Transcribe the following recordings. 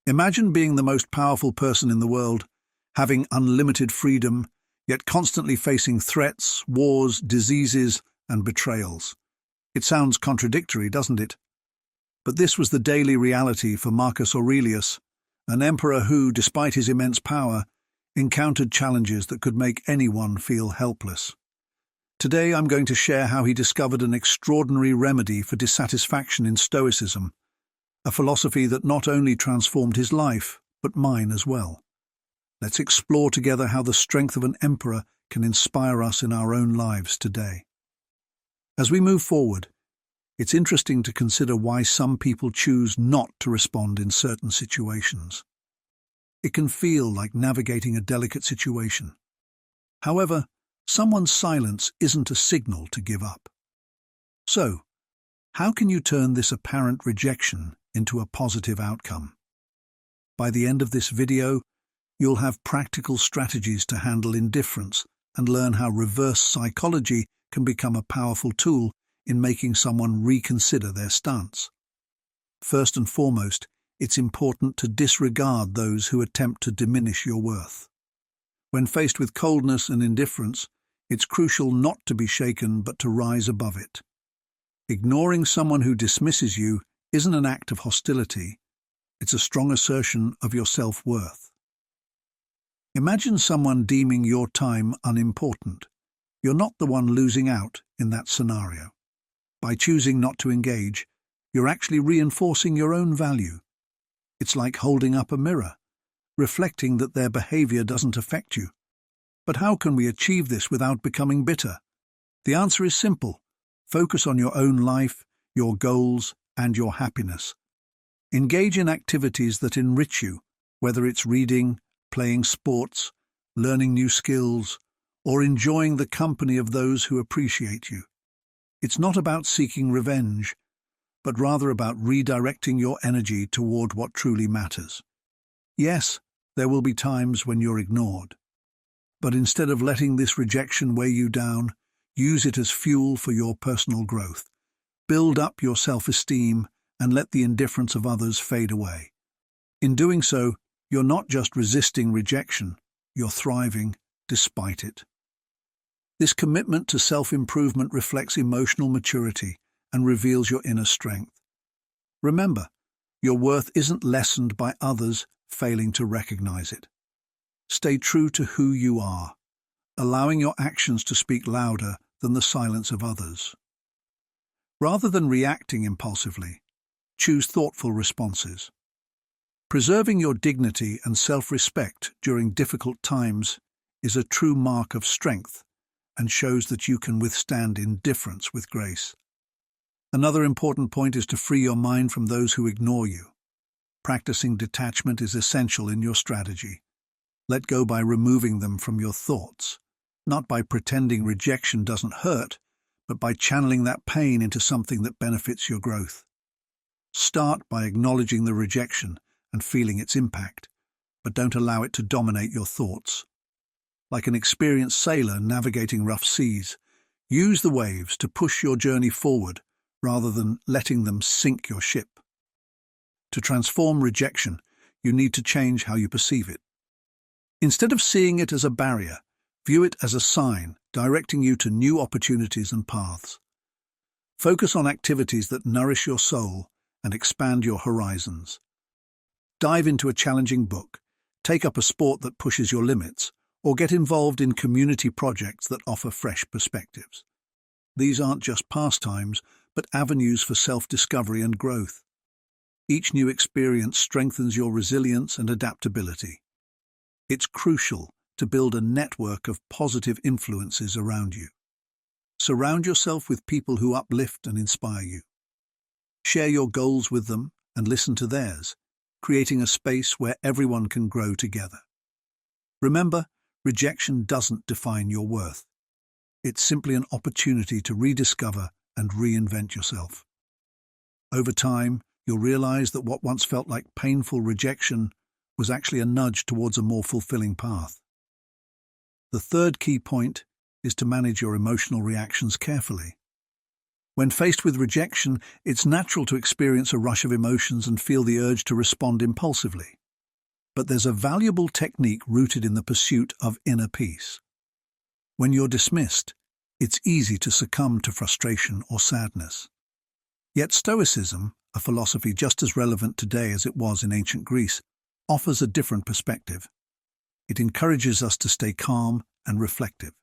Imagine being the most powerful person in the world, having unlimited freedom, yet constantly facing threats, wars, diseases, and betrayals. It sounds contradictory, doesn't it? But this was the daily reality for Marcus Aurelius, an emperor who, despite his immense power, encountered challenges that could make anyone feel helpless. Today I'm going to share how he discovered an extraordinary remedy for dissatisfaction in Stoicism, a philosophy that not only transformed his life, but mine as well. Let's explore together how the strength of an emperor can inspire us in our own lives today. As we move forward, it's interesting to consider why some people choose not to respond in certain situations. It can feel like navigating a delicate situation. However, someone's silence isn't a signal to give up. So, how can you turn this apparent rejection into a positive outcome? By the end of this video, you'll have practical strategies to handle indifference and learn how reverse psychology can become a powerful tool in making someone reconsider their stance. First and foremost, it's important to disregard those who attempt to diminish your worth. When faced with coldness and indifference, it's crucial not to be shaken but to rise above it. Ignoring someone who dismisses you isn't an act of hostility, it's a strong assertion of your self-worth. Imagine someone deeming your time unimportant. You're not the one losing out in that scenario. By choosing not to engage, you're actually reinforcing your own value. It's like holding up a mirror, reflecting that their behavior doesn't affect you. But how can we achieve this without becoming bitter? The answer is simple. Focus on your own life, your goals, and your happiness. Engage in activities that enrich you, whether it's reading, playing sports, learning new skills, or enjoying the company of those who appreciate you. It's not about seeking revenge, but rather about redirecting your energy toward what truly matters. Yes, there will be times when you're ignored. But instead of letting this rejection weigh you down, use it as fuel for your personal growth. Build up your self-esteem and let the indifference of others fade away. In doing so, you're not just resisting rejection, you're thriving despite it. This commitment to self-improvement reflects emotional maturity and reveals your inner strength. Remember, your worth isn't lessened by others failing to recognize it. Stay true to who you are, allowing your actions to speak louder than the silence of others. Rather than reacting impulsively, choose thoughtful responses. Preserving your dignity and self-respect during difficult times is a true mark of strength and shows that you can withstand indifference with grace. Another important point is to free your mind from those who ignore you. Practicing detachment is essential in your strategy. Let go by removing them from your thoughts, not by pretending rejection doesn't hurt, but by channeling that pain into something that benefits your growth. Start by acknowledging the rejection and feeling its impact, but don't allow it to dominate your thoughts. Like an experienced sailor navigating rough seas, use the waves to push your journey forward rather than letting them sink your ship. To transform rejection, you need to change how you perceive it. Instead of seeing it as a barrier, view it as a sign directing you to new opportunities and paths. Focus on activities that nourish your soul and expand your horizons. Dive into a challenging book, take up a sport that pushes your limits, or get involved in community projects that offer fresh perspectives. These aren't just pastimes, but avenues for self-discovery and growth. Each new experience strengthens your resilience and adaptability. It's crucial to build a network of positive influences around you. Surround yourself with people who uplift and inspire you. Share your goals with them and listen to theirs, creating a space where everyone can grow together. Remember, rejection doesn't define your worth. It's simply an opportunity to rediscover and reinvent yourself. Over time, you'll realize that what once felt like painful rejection was actually a nudge towards a more fulfilling path. The third key point is to manage your emotional reactions carefully. When faced with rejection, it's natural to experience a rush of emotions and feel the urge to respond impulsively. but there's a valuable technique rooted in the pursuit of inner peace. When you're dismissed, it's easy to succumb to frustration or sadness. Yet Stoicism, a philosophy just as relevant today as it was in ancient Greece, offers a different perspective. It encourages us to stay calm and reflective.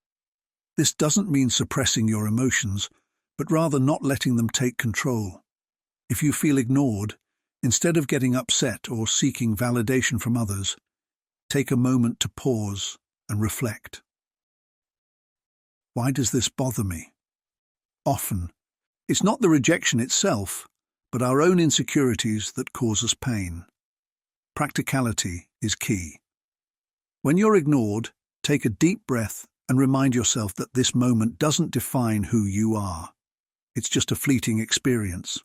This doesn't mean suppressing your emotions, but rather not letting them take control. If you feel ignored, instead of getting upset or seeking validation from others, take a moment to pause and reflect. Why does this bother me? Often, it's not the rejection itself, but our own insecurities that cause us pain. Practicality is key. When you're ignored, take a deep breath and remind yourself that this moment doesn't define who you are. It's just a fleeting experience.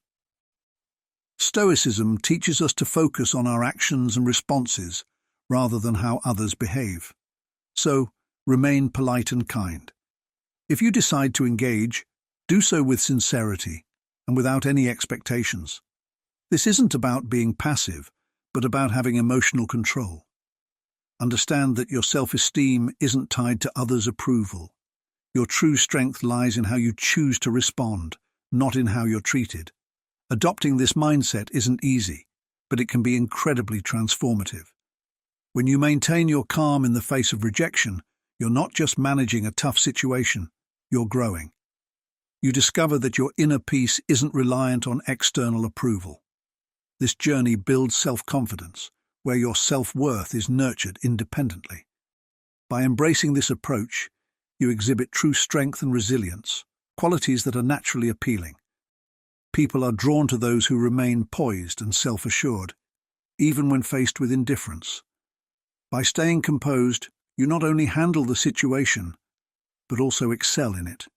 Stoicism teaches us to focus on our actions and responses rather than how others behave. So, remain polite and kind. If you decide to engage, do so with sincerity and without any expectations. This isn't about being passive, but about having emotional control. Understand that your self-esteem isn't tied to others' approval. Your true strength lies in how you choose to respond, not in how you're treated. Adopting this mindset isn't easy, but it can be incredibly transformative. When you maintain your calm in the face of rejection, you're not just managing a tough situation, you're growing. You discover that your inner peace isn't reliant on external approval. This journey builds self-confidence, where your self-worth is nurtured independently. By embracing this approach, you exhibit true strength and resilience, qualities that are naturally appealing. People are drawn to those who remain poised and self-assured, even when faced with indifference. By staying composed, you not only handle the situation, but also excel in it.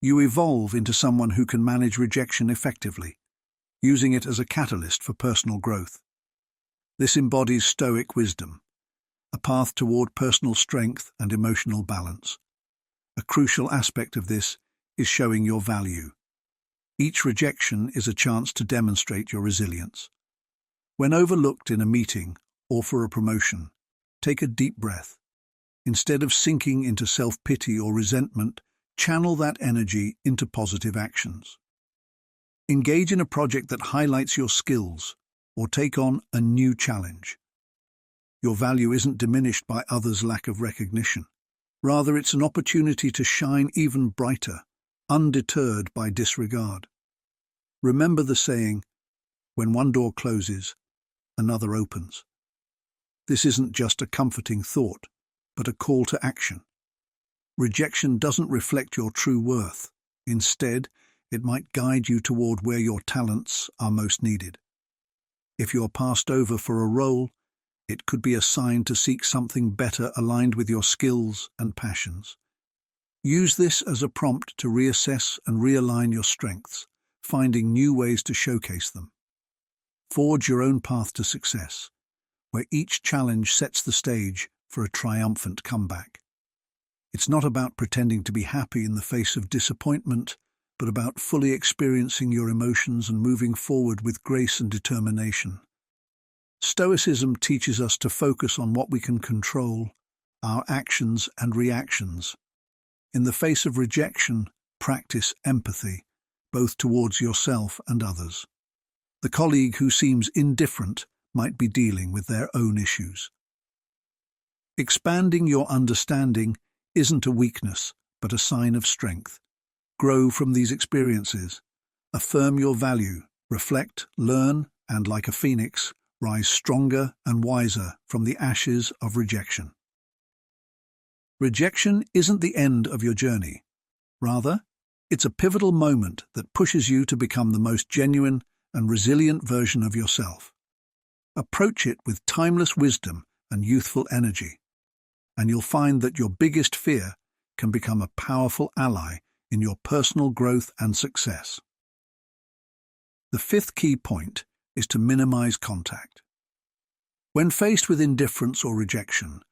You evolve into someone who can manage rejection effectively, using it as a catalyst for personal growth. This embodies Stoic wisdom, a path toward personal strength and emotional balance. A crucial aspect of this is showing your value. Each rejection is a chance to demonstrate your resilience. When overlooked in a meeting or for a promotion, take a deep breath. Instead of sinking into self-pity or resentment, channel that energy into positive actions. Engage in a project that highlights your skills, or take on a new challenge. Your value isn't diminished by others' lack of recognition. Rather, it's an opportunity to shine even brighter, undeterred by disregard. Remember the saying, when one door closes, another opens. This isn't just a comforting thought, but a call to action. Rejection doesn't reflect your true worth. Instead, it might guide you toward where your talents are most needed. If you're passed over for a role, it could be a sign to seek something better aligned with your skills and passions. Use this as a prompt to reassess and realign your strengths, finding new ways to showcase them. Forge your own path to success, where each challenge sets the stage for a triumphant comeback. It's not about pretending to be happy in the face of disappointment, but about fully experiencing your emotions and moving forward with grace and determination. Stoicism teaches us to focus on what we can control, our actions and reactions. In the face of rejection, practice empathy, both towards yourself and others. The colleague who seems indifferent might be dealing with their own issues. Expanding your understanding isn't a weakness, but a sign of strength. Grow from these experiences. Affirm your value, reflect, learn, and like a phoenix, rise stronger and wiser from the ashes of rejection. Rejection isn't the end of your journey. Rather, it's a pivotal moment that pushes you to become the most genuine and resilient version of yourself. Approach it with timeless wisdom and youthful energy, and you'll find that your biggest fear can become a powerful ally in your personal growth and success. The fifth key point is to minimize contact. When faced with indifference or rejection,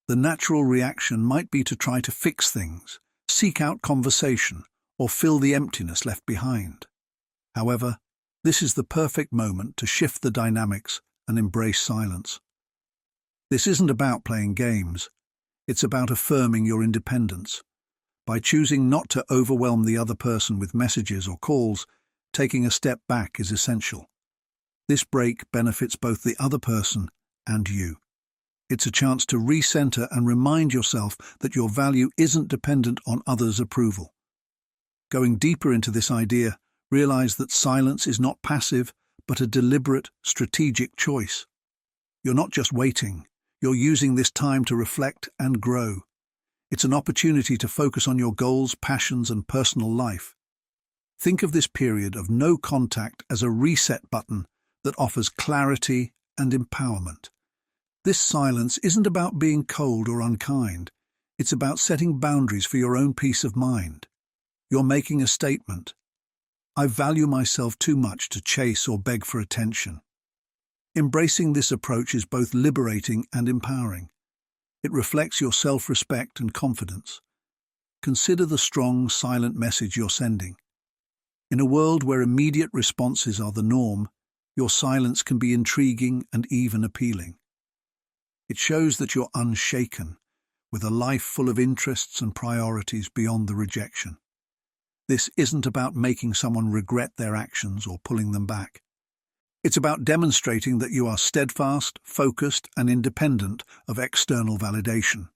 the natural reaction might be to try to fix things, seek out conversation, or fill the emptiness left behind. However, this is the perfect moment to shift the dynamics and embrace silence. This isn't about playing games. It's about affirming your independence. By choosing not to overwhelm the other person with messages or calls, taking a step back is essential. This break benefits both the other person and you. It's a chance to recenter and remind yourself that your value isn't dependent on others' approval. Going deeper into this idea, realize that silence is not passive, but a deliberate, strategic choice. You're not just waiting, you're using this time to reflect and grow. It's an opportunity to focus on your goals, passions, and personal life. Think of this period of no contact as a reset button that offers clarity and empowerment. This silence isn't about being cold or unkind. It's about setting boundaries for your own peace of mind. You're making a statement. I value myself too much to chase or beg for attention. Embracing this approach is both liberating and empowering. It reflects your self-respect and confidence. Consider the strong, silent message you're sending. In a world where immediate responses are the norm, your silence can be intriguing and even appealing. It shows that you're unshaken, with a life full of interests and priorities beyond the rejection. This isn't about making someone regret their actions or pulling them back. It's about demonstrating that you are steadfast, focused, and independent of external validation.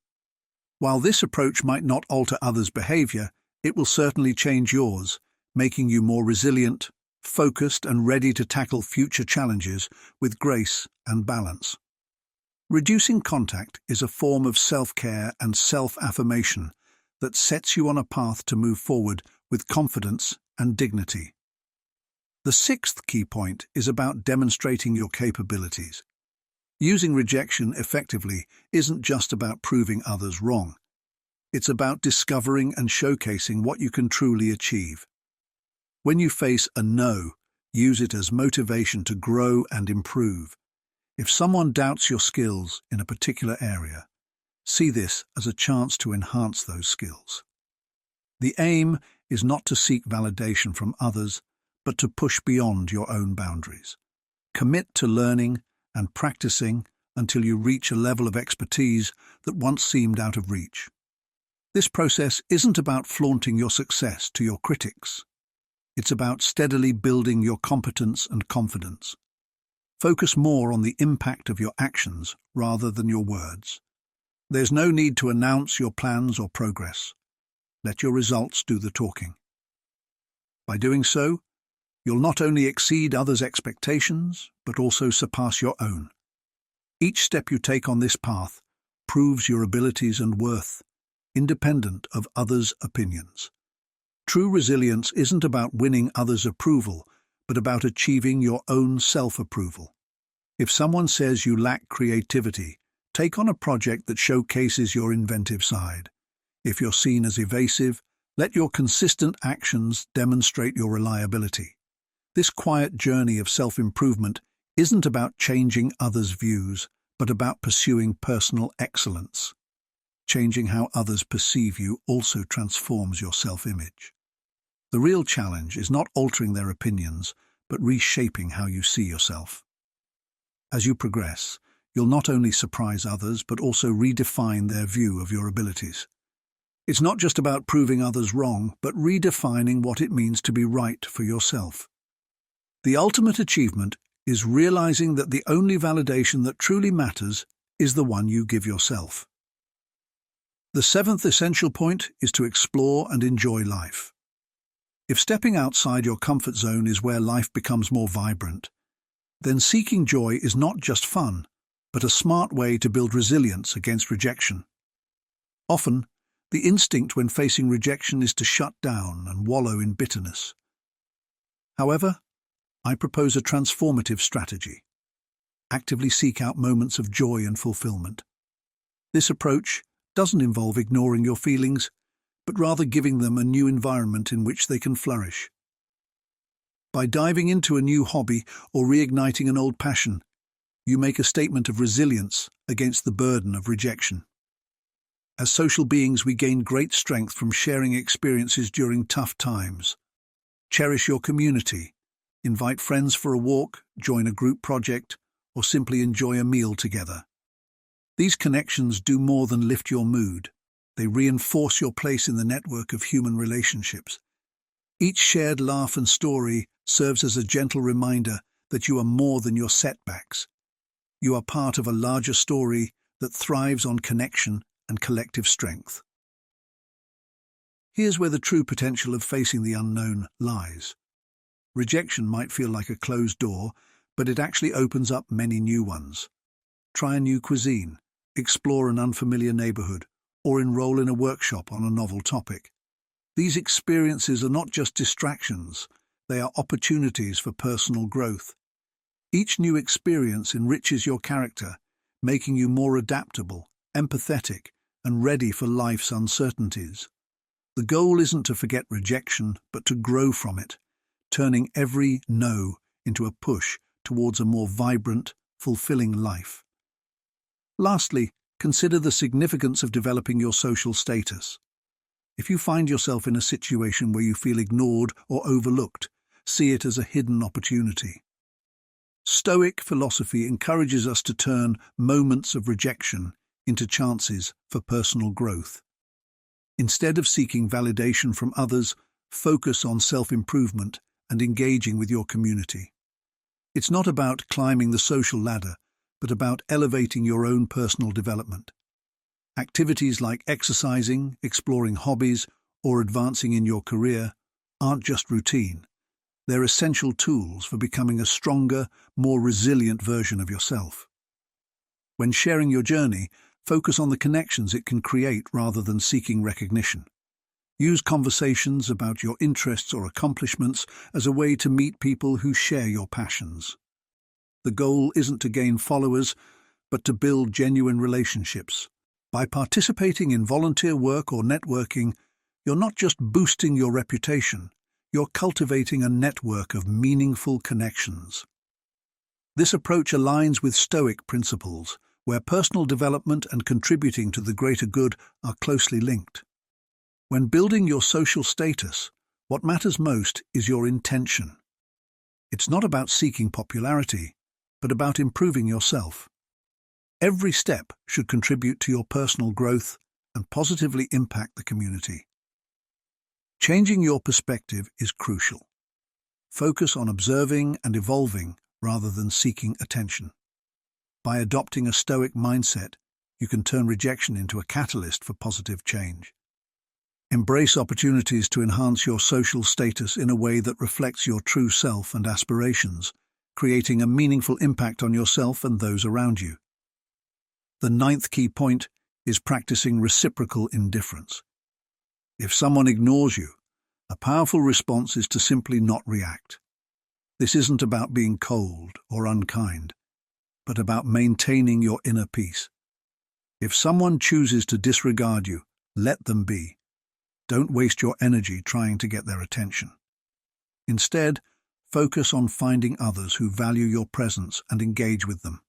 While this approach might not alter others' behavior, it will certainly change yours, making you more resilient, focused, and ready to tackle future challenges with grace and balance. Reducing contact is a form of self-care and self-affirmation that sets you on a path to move forward with confidence and dignity. The sixth key point is about demonstrating your capabilities. Using rejection effectively isn't just about proving others wrong. It's about discovering and showcasing what you can truly achieve. When you face a no, use it as motivation to grow and improve. If someone doubts your skills in a particular area, see this as a chance to enhance those skills. The aim is not to seek validation from others, but to push beyond your own boundaries. Commit to learning and practicing until you reach a level of expertise that once seemed out of reach. This process isn't about flaunting your success to your critics. It's about steadily building your competence and confidence. Focus more on the impact of your actions rather than your words. There's no need to announce your plans or progress. Let your results do the talking. By doing so, you'll not only exceed others' expectations, but also surpass your own. Each step you take on this path proves your abilities and worth, independent of others' opinions. True resilience isn't about winning others' approval, but about achieving your own self-approval. If someone says you lack creativity, take on a project that showcases your inventive side. If you're seen as evasive, let your consistent actions demonstrate your reliability. This quiet journey of self-improvement isn't about changing others' views, but about pursuing personal excellence. Changing how others perceive you also transforms your self-image. The real challenge is not altering their opinions, but reshaping how you see yourself. As you progress, you'll not only surprise others, but also redefine their view of your abilities. It's not just about proving others wrong, but redefining what it means to be right for yourself. The ultimate achievement is realizing that the only validation that truly matters is the one you give yourself. The seventh essential point is to explore and enjoy life. If stepping outside your comfort zone is where life becomes more vibrant, then seeking joy is not just fun, but a smart way to build resilience against rejection. Often, the instinct when facing rejection is to shut down and wallow in bitterness. However, I propose a transformative strategy. Actively seek out moments of joy and fulfillment. This approach doesn't involve ignoring your feelings, but rather giving them a new environment in which they can flourish. By diving into a new hobby or reigniting an old passion, you make a statement of resilience against the burden of rejection. As social beings, we gain great strength from sharing experiences during tough times. Cherish your community. Invite friends for a walk, join a group project, or simply enjoy a meal together. These connections do more than lift your mood. They reinforce your place in the network of human relationships. Each shared laugh and story serves as a gentle reminder that you are more than your setbacks. You are part of a larger story that thrives on connection and collective strength. Here's where the true potential of facing the unknown lies. Rejection might feel like a closed door, but it actually opens up many new ones. Try a new cuisine, explore an unfamiliar neighborhood, or enroll in a workshop on a novel topic. These experiences are not just distractions, they are opportunities for personal growth. Each new experience enriches your character, making you more adaptable, empathetic, and ready for life's uncertainties. The goal isn't to forget rejection, but to grow from it, turning every no into a push towards a more vibrant, fulfilling life. Lastly, consider the significance of developing your social status. If you find yourself in a situation where you feel ignored or overlooked, see it as a hidden opportunity. Stoic philosophy encourages us to turn moments of rejection into chances for personal growth. Instead of seeking validation from others, focus on self-improvement and engaging with your community. It's not about climbing the social ladder, but about elevating your own personal development. Activities like exercising, exploring hobbies, or advancing in your career aren't just routine. They're essential tools for becoming a stronger, more resilient version of yourself. When sharing your journey, focus on the connections it can create rather than seeking recognition. Use conversations about your interests or accomplishments as a way to meet people who share your passions. The goal isn't to gain followers, but to build genuine relationships. By participating in volunteer work or networking, you're not just boosting your reputation, you're cultivating a network of meaningful connections. This approach aligns with Stoic principles, where personal development and contributing to the greater good are closely linked. When building your social status, what matters most is your intention. It's not about seeking popularity, but about improving yourself. Every step should contribute to your personal growth and positively impact the community. Changing your perspective is crucial. Focus on observing and evolving rather than seeking attention. By adopting a Stoic mindset, you can turn rejection into a catalyst for positive change. Embrace opportunities to enhance your social status in a way that reflects your true self and aspirations, creating a meaningful impact on yourself and those around you. The 9th key point is practicing reciprocal indifference. If someone ignores you, a powerful response is to simply not react. This isn't about being cold or unkind, but about maintaining your inner peace. If someone chooses to disregard you, let them be. Don't waste your energy trying to get their attention. Instead, focus on finding others who value your presence and engage with them.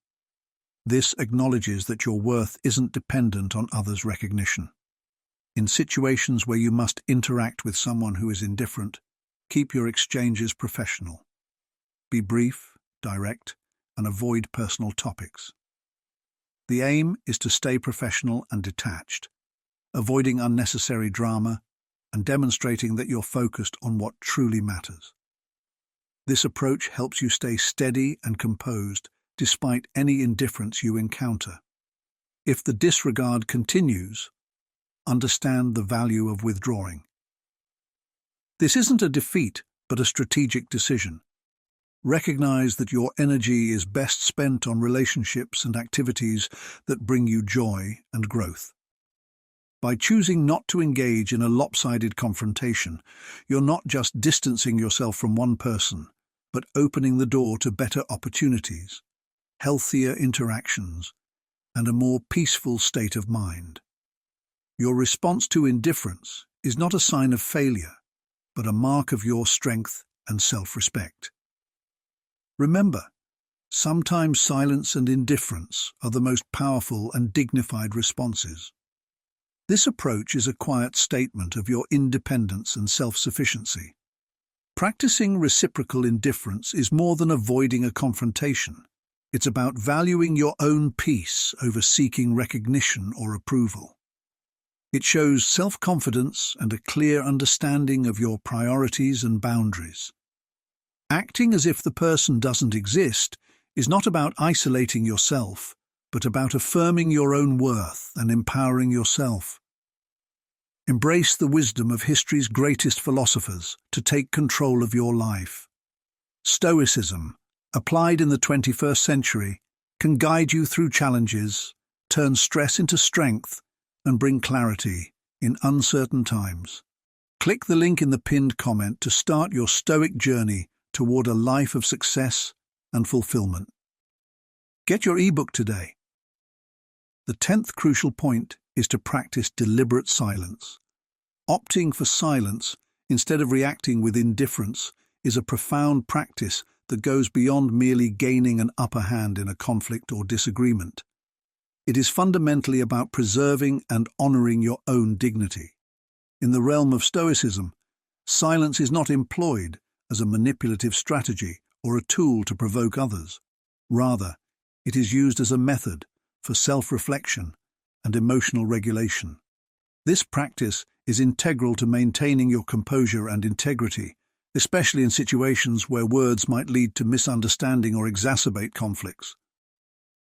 This acknowledges that your worth isn't dependent on others' recognition. In situations where you must interact with someone who is indifferent, keep your exchanges professional. Be brief, direct, and avoid personal topics. The aim is to stay professional and detached, avoiding unnecessary drama and demonstrating that you're focused on what truly matters. This approach helps you stay steady and composed despite any indifference you encounter. If the disregard continues, understand the value of withdrawing. This isn't a defeat, but a strategic decision. Recognize that your energy is best spent on relationships and activities that bring you joy and growth. By choosing not to engage in a lopsided confrontation, you're not just distancing yourself from one person, but opening the door to better opportunities, healthier interactions, and a more peaceful state of mind. Your response to indifference is not a sign of failure, but a mark of your strength and self-respect. Remember, sometimes silence and indifference are the most powerful and dignified responses. This approach is a quiet statement of your independence and self-sufficiency. Practicing reciprocal indifference is more than avoiding a confrontation. It's about valuing your own peace over seeking recognition or approval. It shows self-confidence and a clear understanding of your priorities and boundaries. Acting as if the person doesn't exist is not about isolating yourself, but about affirming your own worth and empowering yourself. Embrace the wisdom of history's greatest philosophers to take control of your life. Stoicism, applied in the 21st century, can guide you through challenges, turn stress into strength, and bring clarity in uncertain times. Click the link in the pinned comment to start your Stoic journey toward a life of success and fulfillment. Get your ebook today. The 10th crucial point is to practice deliberate silence. Opting for silence instead of reacting with indifference is a profound practice that goes beyond merely gaining an upper hand in a conflict or disagreement. It is fundamentally about preserving and honoring your own dignity. In the realm of Stoicism, silence is not employed as a manipulative strategy or a tool to provoke others. Rather, it is used as a method for self-reflection and emotional regulation. This practice is integral to maintaining your composure and integrity, especially in situations where words might lead to misunderstanding or exacerbate conflicts.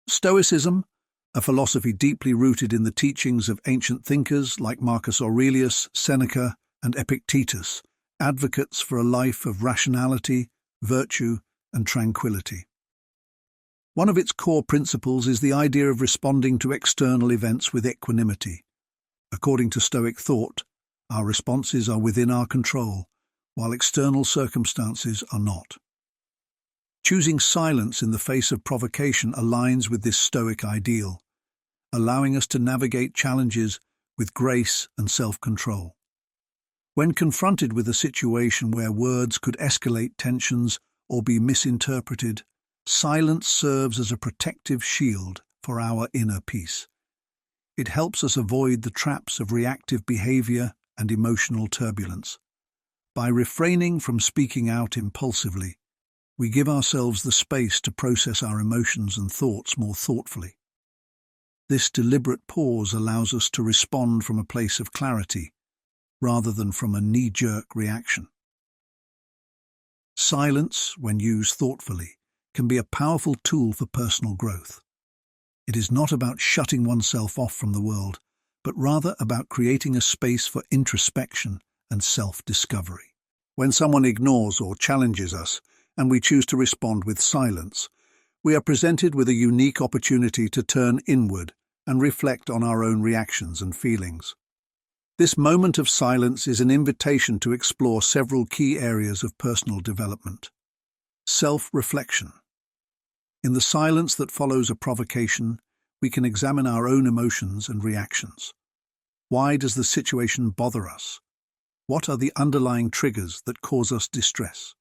Stoicism, a philosophy deeply rooted in the teachings of ancient thinkers like Marcus Aurelius, Seneca, and Epictetus, advocates for a life of rationality, virtue, and tranquility. One of its core principles is the idea of responding to external events with equanimity. According to Stoic thought, our responses are within our control, while external circumstances are not. Choosing silence in the face of provocation aligns with this Stoic ideal, allowing us to navigate challenges with grace and self-control. When confronted with a situation where words could escalate tensions or be misinterpreted, silence serves as a protective shield for our inner peace. It helps us avoid the traps of reactive behavior and emotional turbulence. By refraining from speaking out impulsively, we give ourselves the space to process our emotions and thoughts more thoughtfully. This deliberate pause allows us to respond from a place of clarity, rather than from a knee-jerk reaction. Silence, when used thoughtfully, can be a powerful tool for personal growth. It is not about shutting oneself off from the world, but rather about creating a space for introspection and self-discovery. When someone ignores or challenges us, and we choose to respond with silence, we are presented with a unique opportunity to turn inward and reflect on our own reactions and feelings. This moment of silence is an invitation to explore several key areas of personal development. Self-reflection. In the silence that follows a provocation, we can examine our own emotions and reactions. Why does the situation bother us? What are the underlying triggers that cause us distress?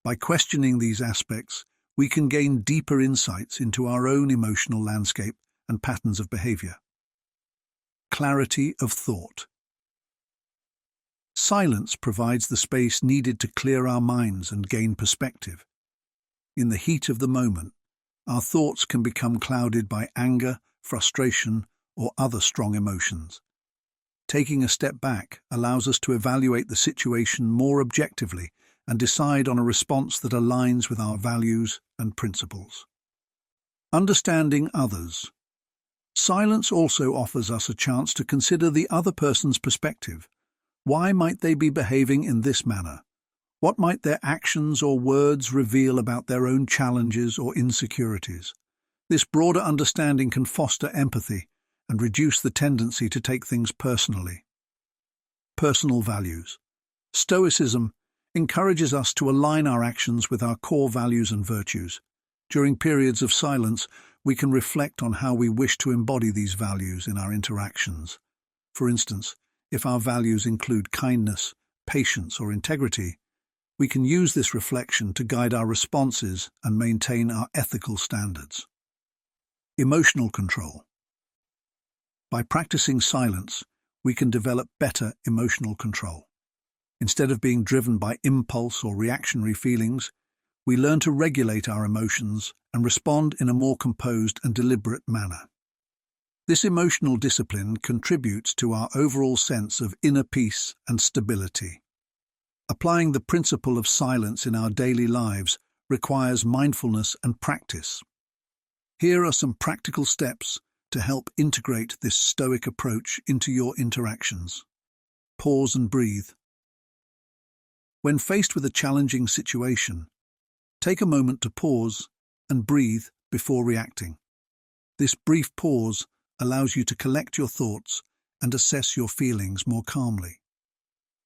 By questioning these aspects, we can gain deeper insights into our own emotional landscape and patterns of behavior. Clarity of thought. Silence provides the space needed to clear our minds and gain perspective. In the heat of the moment, our thoughts can become clouded by anger, frustration, or other strong emotions. Taking a step back allows us to evaluate the situation more objectively and decide on a response that aligns with our values and principles. Understanding others. Silence also offers us a chance to consider the other person's perspective. Why might they be behaving in this manner? What might their actions or words reveal about their own challenges or insecurities? This broader understanding can foster empathy and reduce the tendency to take things personally. Personal values. Stoicism encourages us to align our actions with our core values and virtues. During periods of silence, we can reflect on how we wish to embody these values in our interactions. For instance, if our values include kindness, patience, or integrity, we can use this reflection to guide our responses and maintain our ethical standards. Emotional control. By practicing silence, we can develop better emotional control. Instead of being driven by impulse or reactionary feelings, we learn to regulate our emotions and respond in a more composed and deliberate manner. This emotional discipline contributes to our overall sense of inner peace and stability. Applying the principle of silence in our daily lives requires mindfulness and practice. Here are some practical steps to help integrate this Stoic approach into your interactions. Pause and breathe. When faced with a challenging situation, take a moment to pause and breathe before reacting. This brief pause allows you to collect your thoughts and assess your feelings more calmly.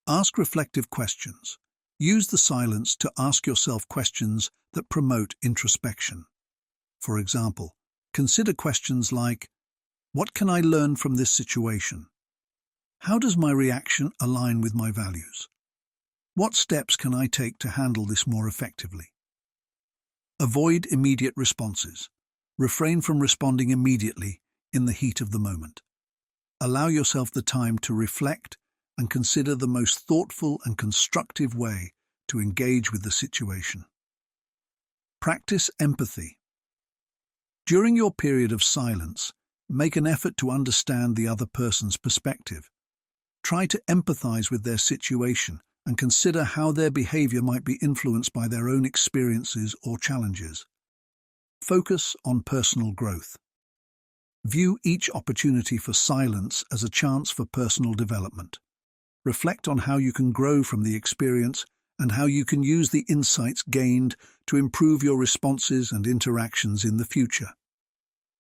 Ask reflective questions. Use the silence to ask yourself questions that promote introspection. For example, consider questions like, what can I learn from this situation? How does my reaction align with my values? What steps can I take to handle this more effectively? Avoid immediate responses. Refrain from responding immediately in the heat of the moment. Allow yourself the time to reflect and consider the most thoughtful and constructive way to engage with the situation. Practice empathy. During your period of silence, make an effort to understand the other person's perspective. Try to empathize with their situation and consider how their behavior might be influenced by their own experiences or challenges. Focus on personal growth. View each opportunity for silence as a chance for personal development. Reflect on how you can grow from the experience and how you can use the insights gained to improve your responses and interactions in the future.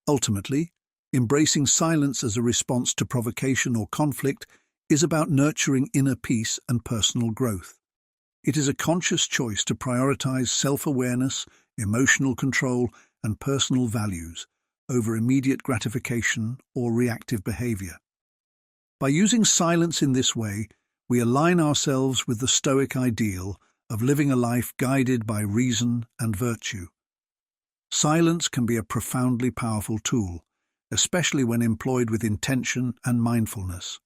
Ultimately, embracing silence as a response to provocation or conflict is about nurturing inner peace and personal growth. It is a conscious choice to prioritize self-awareness, emotional control, and personal values over immediate gratification or reactive behavior. By using silence in this way, we align ourselves with the Stoic ideal of living a life guided by reason and virtue. Silence can be a profoundly powerful tool, especially when employed with intention and mindfulness.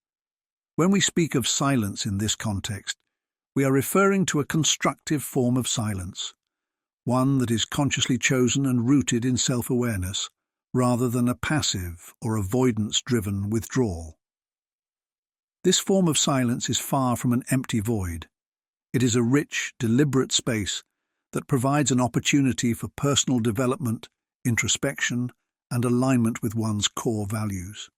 When we speak of silence in this context, we are referring to a constructive form of silence, one that is consciously chosen and rooted in self-awareness, rather than a passive or avoidance-driven withdrawal. This form of silence is far from an empty void. It is a rich, deliberate space that provides an opportunity for personal development, introspection, and alignment with one's core values.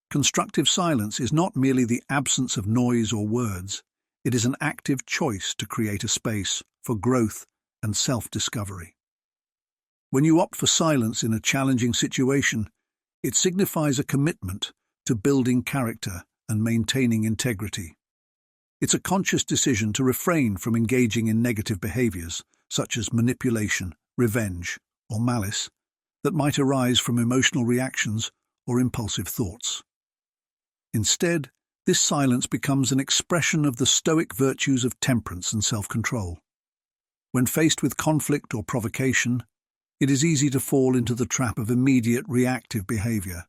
Constructive silence is not merely the absence of noise or words, it is an active choice to create a space for growth and self-discovery. When you opt for silence in a challenging situation, it signifies a commitment to building character and maintaining integrity. It's a conscious decision to refrain from engaging in negative behaviors, such as manipulation, revenge, or malice, that might arise from emotional reactions or impulsive thoughts. Instead, this silence becomes an expression of the Stoic virtues of temperance and self-control. When faced with conflict or provocation, it is easy to fall into the trap of immediate reactive behavior.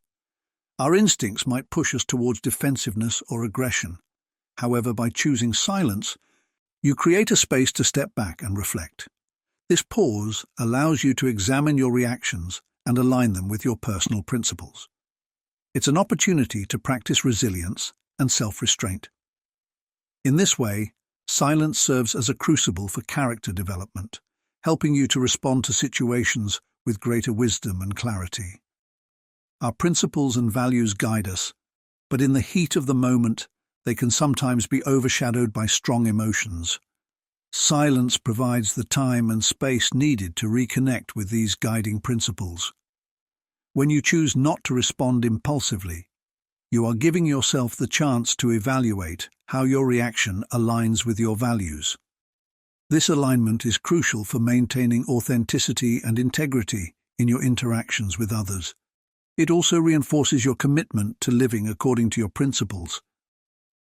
Our instincts might push us towards defensiveness or aggression. However, by choosing silence, you create a space to step back and reflect. This pause allows you to examine your reactions and align them with your personal principles. It's an opportunity to practice resilience and self-restraint. In this way, silence serves as a crucible for character development, helping you to respond to situations with greater wisdom and clarity. Our principles and values guide us, but in the heat of the moment, they can sometimes be overshadowed by strong emotions. Silence provides the time and space needed to reconnect with these guiding principles. When you choose not to respond impulsively, you are giving yourself the chance to evaluate how your reaction aligns with your values. This alignment is crucial for maintaining authenticity and integrity in your interactions with others. It also reinforces your commitment to living according to your principles,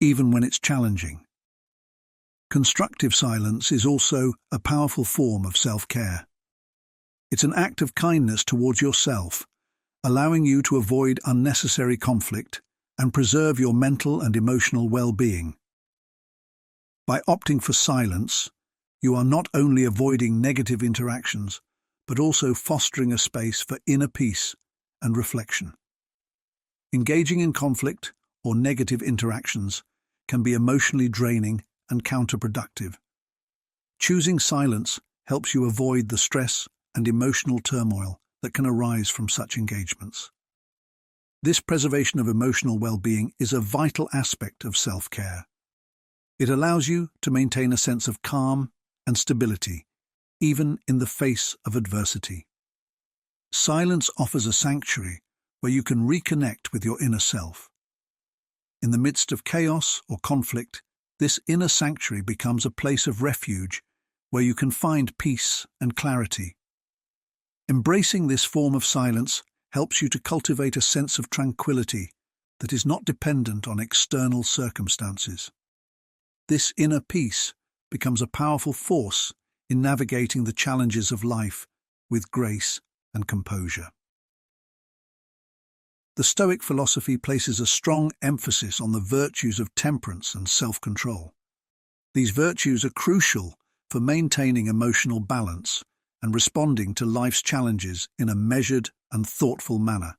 even when it's challenging. Constructive silence is also a powerful form of self-care. It's an act of kindness towards yourself, allowing you to avoid unnecessary conflict and preserve your mental and emotional well-being. By opting for silence, you are not only avoiding negative interactions, but also fostering a space for inner peace and reflection. Engaging in conflict or negative interactions can be emotionally draining and counterproductive. Choosing silence helps you avoid the stress and emotional turmoil that can arise from such engagements. This preservation of emotional well-being is a vital aspect of self-care. It allows you to maintain a sense of calm and stability, even in the face of adversity. Silence offers a sanctuary where you can reconnect with your inner self. In the midst of chaos or conflict, this inner sanctuary becomes a place of refuge where you can find peace and clarity. Embracing this form of silence helps you to cultivate a sense of tranquility that is not dependent on external circumstances. This inner peace becomes a powerful force in navigating the challenges of life with grace and composure. The Stoic philosophy places a strong emphasis on the virtues of temperance and self-control. These virtues are crucial for maintaining emotional balance and responding to life's challenges in a measured and thoughtful manner.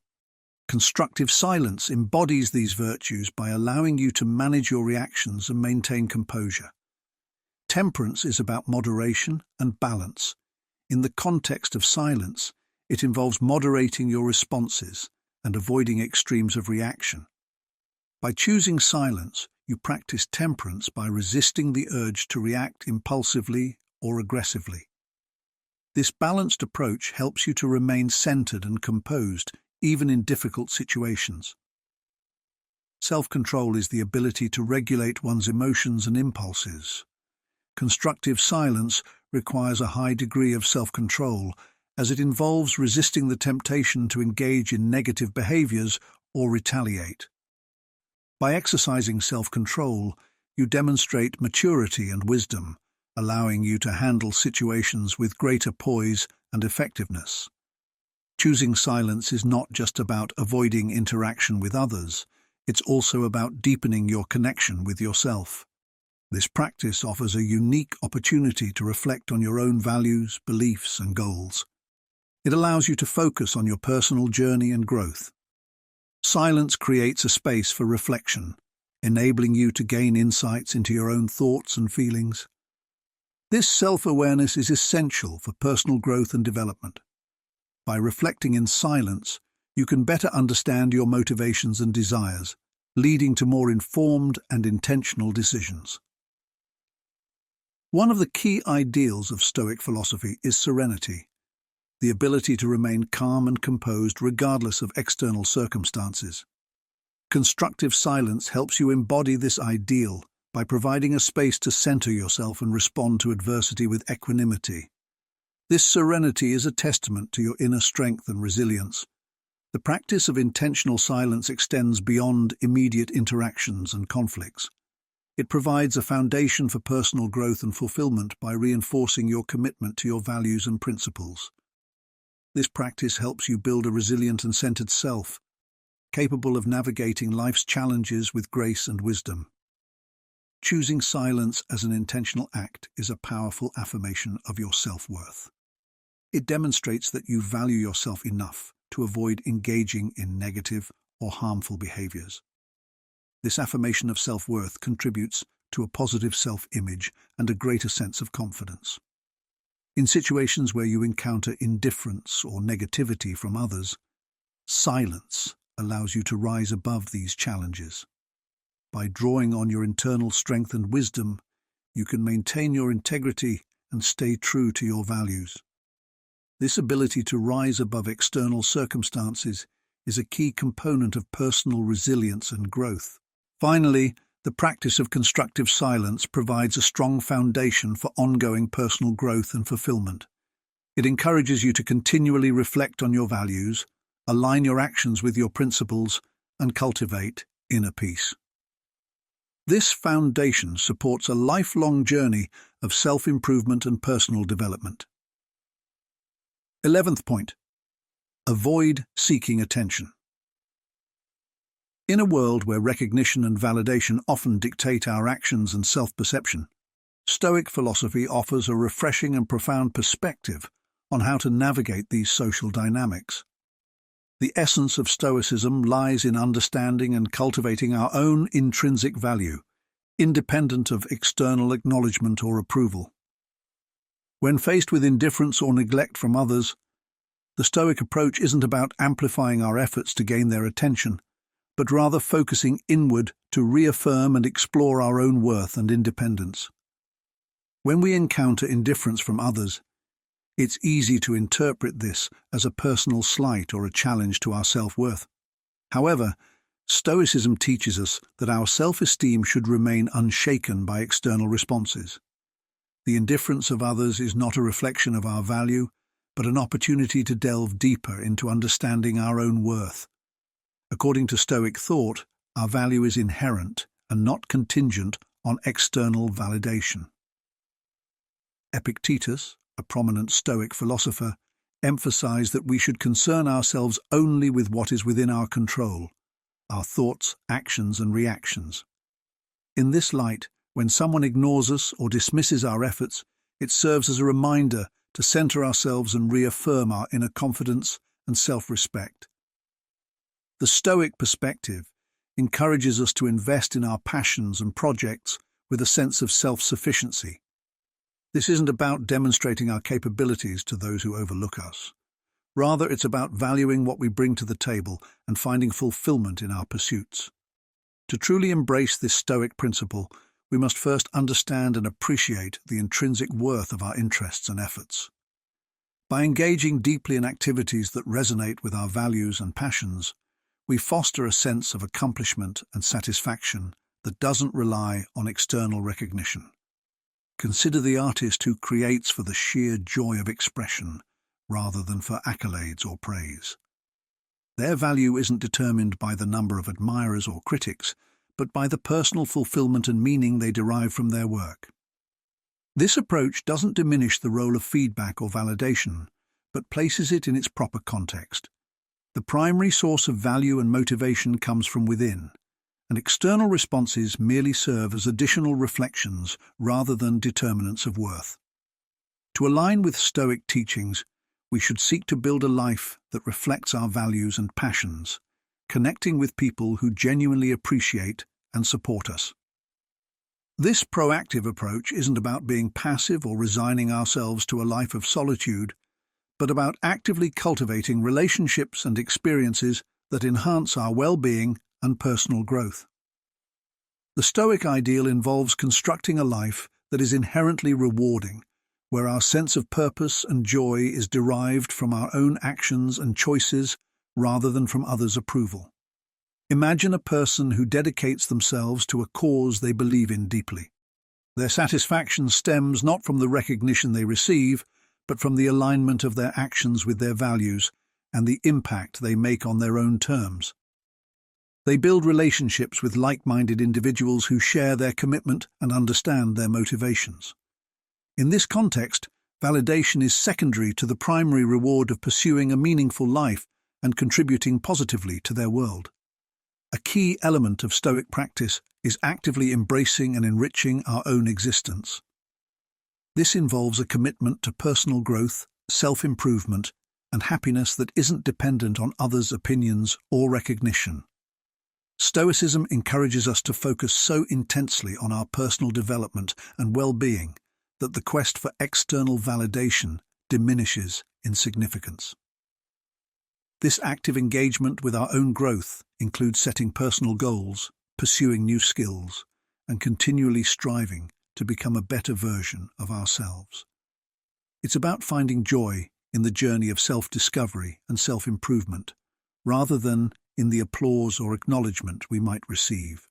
Constructive silence embodies these virtues by allowing you to manage your reactions and maintain composure. Temperance is about moderation and balance. In the context of silence, it involves moderating your responses and avoiding extremes of reaction. By choosing silence, you practice temperance by resisting the urge to react impulsively or aggressively. This balanced approach helps you to remain centered and composed, even in difficult situations. Self-control is the ability to regulate one's emotions and impulses. Constructive silence requires a high degree of self-control, as it involves resisting the temptation to engage in negative behaviors or retaliate. By exercising self-control, you demonstrate maturity and wisdom, allowing you to handle situations with greater poise and effectiveness. Choosing silence is not just about avoiding interaction with others, it's also about deepening your connection with yourself. This practice offers a unique opportunity to reflect on your own values, beliefs, and goals. It allows you to focus on your personal journey and growth. Silence creates a space for reflection, enabling you to gain insights into your own thoughts and feelings. This self-awareness is essential for personal growth and development. By reflecting in silence, you can better understand your motivations and desires, leading to more informed and intentional decisions. One of the key ideals of Stoic philosophy is serenity, the ability to remain calm and composed regardless of external circumstances. Constructive silence helps you embody this ideal by providing a space to center yourself and respond to adversity with equanimity. This serenity is a testament to your inner strength and resilience. The practice of intentional silence extends beyond immediate interactions and conflicts. It provides a foundation for personal growth and fulfillment by reinforcing your commitment to your values and principles. This practice helps you build a resilient and centered self, capable of navigating life's challenges with grace and wisdom. Choosing silence as an intentional act is a powerful affirmation of your self-worth. It demonstrates that you value yourself enough to avoid engaging in negative or harmful behaviors. This affirmation of self-worth contributes to a positive self-image and a greater sense of confidence. In situations where you encounter indifference or negativity from others, silence allows you to rise above these challenges. By drawing on your internal strength and wisdom, you can maintain your integrity and stay true to your values. This ability to rise above external circumstances is a key component of personal resilience and growth. Finally, the practice of constructive silence provides a strong foundation for ongoing personal growth and fulfillment. It encourages you to continually reflect on your values, align your actions with your principles, and cultivate inner peace. This foundation supports a lifelong journey of self-improvement and personal development. 11th point. Avoid seeking attention. In a world where recognition and validation often dictate our actions and self-perception, Stoic philosophy offers a refreshing and profound perspective on how to navigate these social dynamics. The essence of Stoicism lies in understanding and cultivating our own intrinsic value, independent of external acknowledgement or approval. When faced with indifference or neglect from others, the Stoic approach isn't about amplifying our efforts to gain their attention, but rather focusing inward to reaffirm and explore our own worth and independence. When we encounter indifference from others, it's easy to interpret this as a personal slight or a challenge to our self-worth. However, Stoicism teaches us that our self-esteem should remain unshaken by external responses. The indifference of others is not a reflection of our value, but an opportunity to delve deeper into understanding our own worth. According to Stoic thought, our value is inherent and not contingent on external validation. Epictetus, a prominent Stoic philosopher, emphasized that we should concern ourselves only with what is within our control, our thoughts, actions, and reactions. In this light, when someone ignores us or dismisses our efforts, it serves as a reminder to center ourselves and reaffirm our inner confidence and self-respect. The Stoic perspective encourages us to invest in our passions and projects with a sense of self-sufficiency. This isn't about demonstrating our capabilities to those who overlook us. Rather, it's about valuing what we bring to the table and finding fulfillment in our pursuits. To truly embrace this Stoic principle, we must first understand and appreciate the intrinsic worth of our interests and efforts. By engaging deeply in activities that resonate with our values and passions, we foster a sense of accomplishment and satisfaction that doesn't rely on external recognition. Consider the artist who creates for the sheer joy of expression, rather than for accolades or praise. Their value isn't determined by the number of admirers or critics, but by the personal fulfillment and meaning they derive from their work. This approach doesn't diminish the role of feedback or validation, but places it in its proper context. The primary source of value and motivation comes from within, and external responses merely serve as additional reflections rather than determinants of worth. To align with Stoic teachings, we should seek to build a life that reflects our values and passions, connecting with people who genuinely appreciate and support us. This proactive approach isn't about being passive or resigning ourselves to a life of solitude, but about actively cultivating relationships and experiences that enhance our well-being and personal growth. The Stoic ideal involves constructing a life that is inherently rewarding, where our sense of purpose and joy is derived from our own actions and choices rather than from others' approval. Imagine a person who dedicates themselves to a cause they believe in deeply. Their satisfaction stems not from the recognition they receive, but from the alignment of their actions with their values and the impact they make on their own terms. They build relationships with like-minded individuals who share their commitment and understand their motivations. In this context, validation is secondary to the primary reward of pursuing a meaningful life and contributing positively to their world. A key element of Stoic practice is actively embracing and enriching our own existence. This involves a commitment to personal growth, self-improvement, and happiness that isn't dependent on others' opinions or recognition. Stoicism encourages us to focus so intensely on our personal development and well-being that the quest for external validation diminishes in significance. This active engagement with our own growth includes setting personal goals, pursuing new skills, and continually striving to become a better version of ourselves. It's about finding joy in the journey of self-discovery and self-improvement, rather than in the applause or acknowledgement we might receive.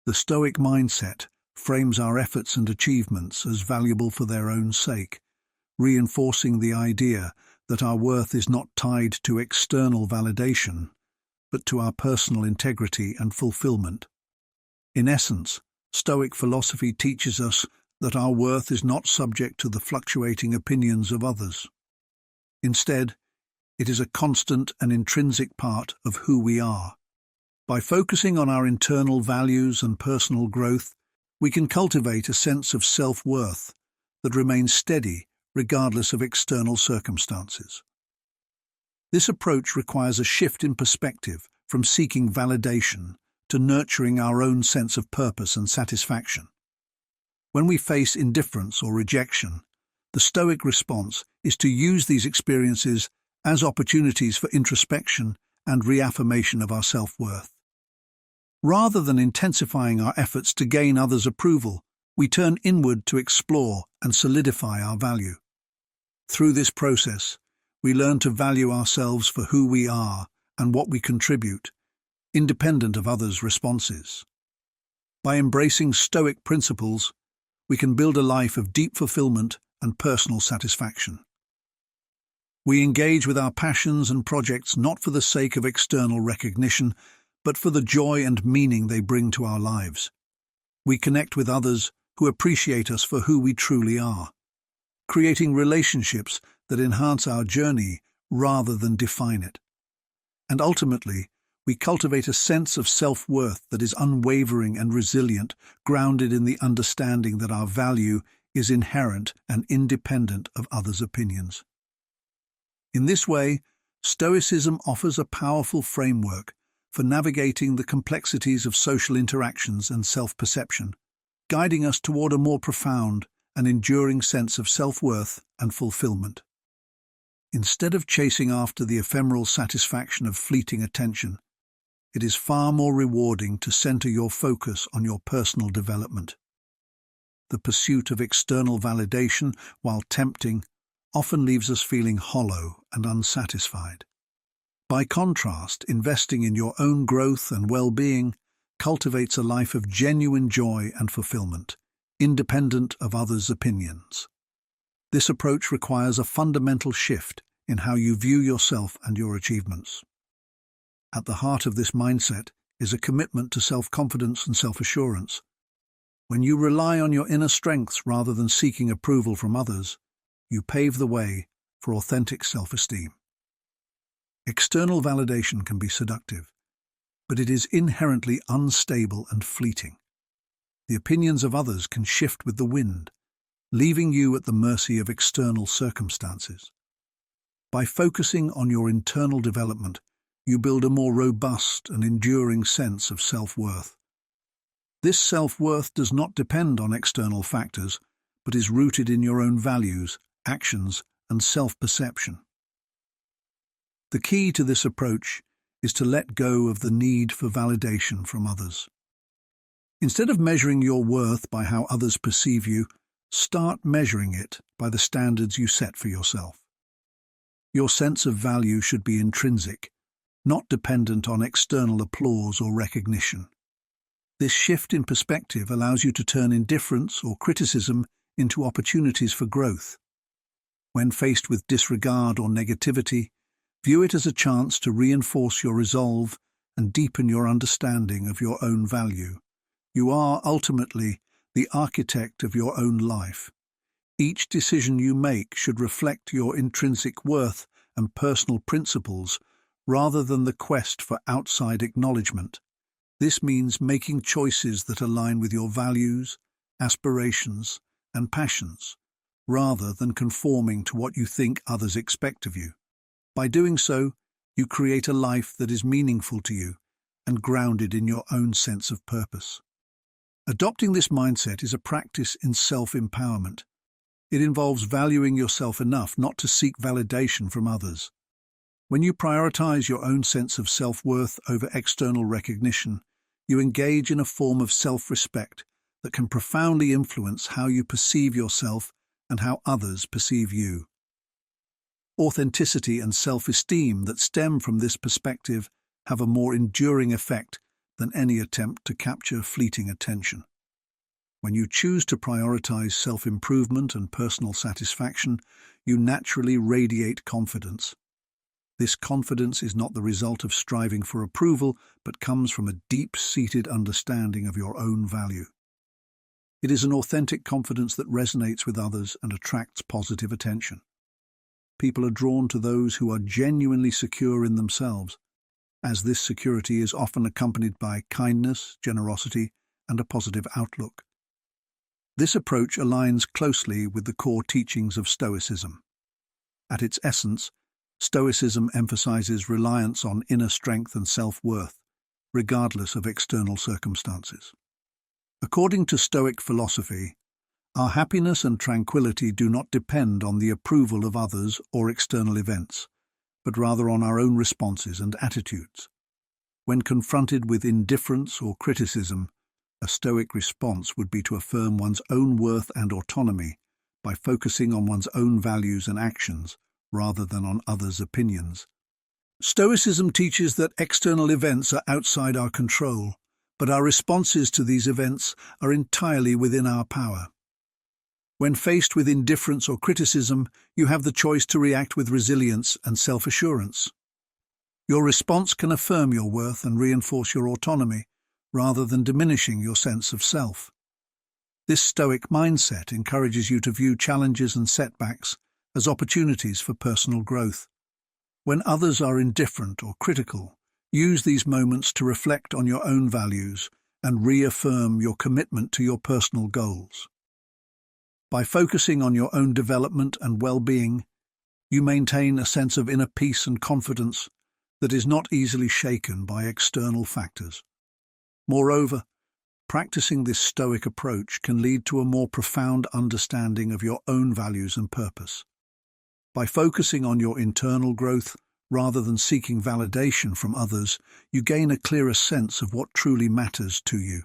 The Stoic mindset frames our efforts and achievements as valuable for their own sake, reinforcing the idea that our worth is not tied to external validation, but to our personal integrity and fulfillment. In essence, Stoic philosophy teaches us that our worth is not subject to the fluctuating opinions of others. Instead, it is a constant and intrinsic part of who we are. By focusing on our internal values and personal growth, we can cultivate a sense of self-worth that remains steady regardless of external circumstances. This approach requires a shift in perspective from seeking validation to nurturing our own sense of purpose and satisfaction. When we face indifference or rejection, the Stoic response is to use these experiences as opportunities for introspection and reaffirmation of our self-worth. Rather than intensifying our efforts to gain others' approval, we turn inward to explore and solidify our value. Through this process, we learn to value ourselves for who we are and what we contribute, independent of others' responses. By embracing Stoic principles, we can build a life of deep fulfillment and personal satisfaction. We engage with our passions and projects not for the sake of external recognition, but for the joy and meaning they bring to our lives. We connect with others who appreciate us for who we truly are, creating relationships that enhance our journey rather than define it. And ultimately, we cultivate a sense of self-worth that is unwavering and resilient, grounded in the understanding that our value is inherent and independent of others' opinions. In this way, Stoicism offers a powerful framework for navigating the complexities of social interactions and self-perception, guiding us toward a more profound and enduring sense of self-worth and fulfillment. Instead of chasing after the ephemeral satisfaction of fleeting attention, it is far more rewarding to center your focus on your personal development. The pursuit of external validation, while tempting, often leaves us feeling hollow and unsatisfied. By contrast, investing in your own growth and well-being cultivates a life of genuine joy and fulfillment, independent of others' opinions. This approach requires a fundamental shift in how you view yourself and your achievements. At the heart of this mindset is a commitment to self-confidence and self-assurance. When you rely on your inner strengths rather than seeking approval from others, you pave the way for authentic self-esteem. External validation can be seductive, but it is inherently unstable and fleeting. The opinions of others can shift with the wind, leaving you at the mercy of external circumstances. By focusing on your internal development, you build a more robust and enduring sense of self-worth. This self-worth does not depend on external factors, but is rooted in your own values, actions, and self-perception. The key to this approach is to let go of the need for validation from others. Instead of measuring your worth by how others perceive you, start measuring it by the standards you set for yourself. Your sense of value should be intrinsic, not dependent on external applause or recognition. This shift in perspective allows you to turn indifference or criticism into opportunities for growth. When faced with disregard or negativity, view it as a chance to reinforce your resolve and deepen your understanding of your own value. You are ultimately the architect of your own life. Each decision you make should reflect your intrinsic worth and personal principles rather than the quest for outside acknowledgement. This means making choices that align with your values, aspirations, and passions, rather than conforming to what you think others expect of you. By doing so, you create a life that is meaningful to you and grounded in your own sense of purpose. Adopting this mindset is a practice in self-empowerment. It involves valuing yourself enough not to seek validation from others. When you prioritize your own sense of self-worth over external recognition, you engage in a form of self-respect that can profoundly influence how you perceive yourself and how others perceive you. Authenticity and self-esteem that stem from this perspective have a more enduring effect than any attempt to capture fleeting attention. When you choose to prioritize self-improvement and personal satisfaction, you naturally radiate confidence. This confidence is not the result of striving for approval, but comes from a deep-seated understanding of your own value. It is an authentic confidence that resonates with others and attracts positive attention. People are drawn to those who are genuinely secure in themselves, as this security is often accompanied by kindness, generosity, and a positive outlook. This approach aligns closely with the core teachings of Stoicism. At its essence, Stoicism emphasizes reliance on inner strength and self-worth, regardless of external circumstances. According to Stoic philosophy, our happiness and tranquility do not depend on the approval of others or external events, but rather on our own responses and attitudes. When confronted with indifference or criticism, a Stoic response would be to affirm one's own worth and autonomy by focusing on one's own values and actions rather than on others' opinions. Stoicism teaches that external events are outside our control, but our responses to these events are entirely within our power. When faced with indifference or criticism, you have the choice to react with resilience and self-assurance. Your response can affirm your worth and reinforce your autonomy, rather than diminishing your sense of self. This Stoic mindset encourages you to view challenges and setbacks as opportunities for personal growth. When others are indifferent or critical, use these moments to reflect on your own values and reaffirm your commitment to your personal goals. By focusing on your own development and well-being, you maintain a sense of inner peace and confidence that is not easily shaken by external factors. Moreover, practicing this Stoic approach can lead to a more profound understanding of your own values and purpose. By focusing on your internal growth rather than seeking validation from others, you gain a clearer sense of what truly matters to you.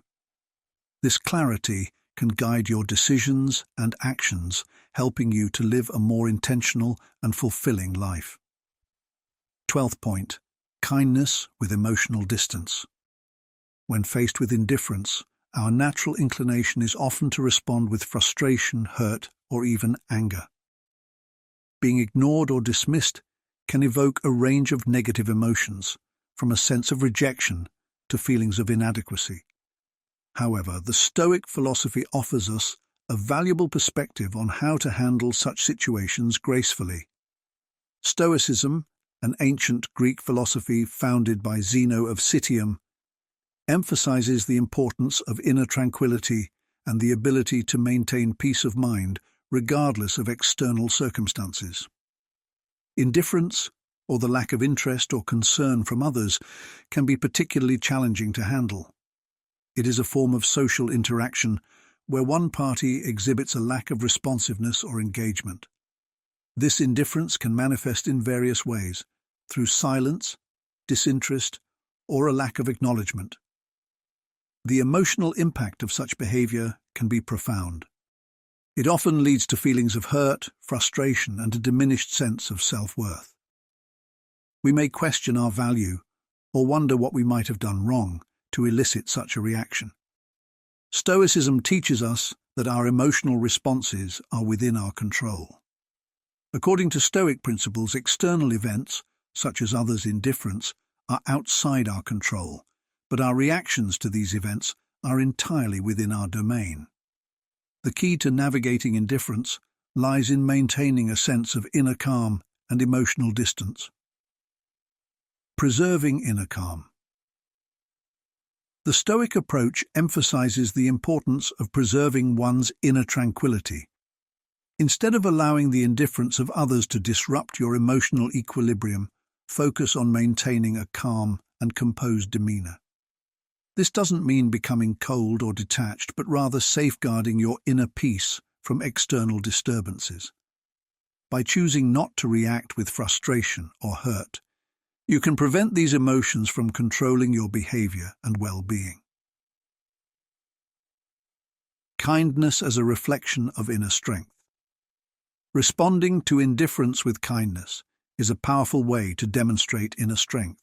This clarity can guide your decisions and actions, helping you to live a more intentional and fulfilling life. 12th point, kindness with emotional distance. When faced with indifference, our natural inclination is often to respond with frustration, hurt, or even anger. Being ignored or dismissed can evoke a range of negative emotions, from a sense of rejection to feelings of inadequacy. However, the Stoic philosophy offers us a valuable perspective on how to handle such situations gracefully. Stoicism, an ancient Greek philosophy founded by Zeno of Citium, emphasizes the importance of inner tranquility and the ability to maintain peace of mind regardless of external circumstances. Indifference, or the lack of interest or concern from others, can be particularly challenging to handle. It is a form of social interaction where one party exhibits a lack of responsiveness or engagement. This indifference can manifest in various ways, through silence, disinterest, or a lack of acknowledgement. The emotional impact of such behavior can be profound. It often leads to feelings of hurt, frustration, and a diminished sense of self-worth. We may question our value or wonder what we might have done wrong to elicit such a reaction. Stoicism teaches us that our emotional responses are within our control. According to Stoic principles, external events, such as others' indifference, are outside our control, but our reactions to these events are entirely within our domain. The key to navigating indifference lies in maintaining a sense of inner calm and emotional distance. Preserving inner calm. The Stoic approach emphasizes the importance of preserving one's inner tranquility. Instead of allowing the indifference of others to disrupt your emotional equilibrium, focus on maintaining a calm and composed demeanor. This doesn't mean becoming cold or detached, but rather safeguarding your inner peace from external disturbances. By choosing not to react with frustration or hurt, you can prevent these emotions from controlling your behavior and well-being. Kindness as a reflection of inner strength. Responding to indifference with kindness is a powerful way to demonstrate inner strength.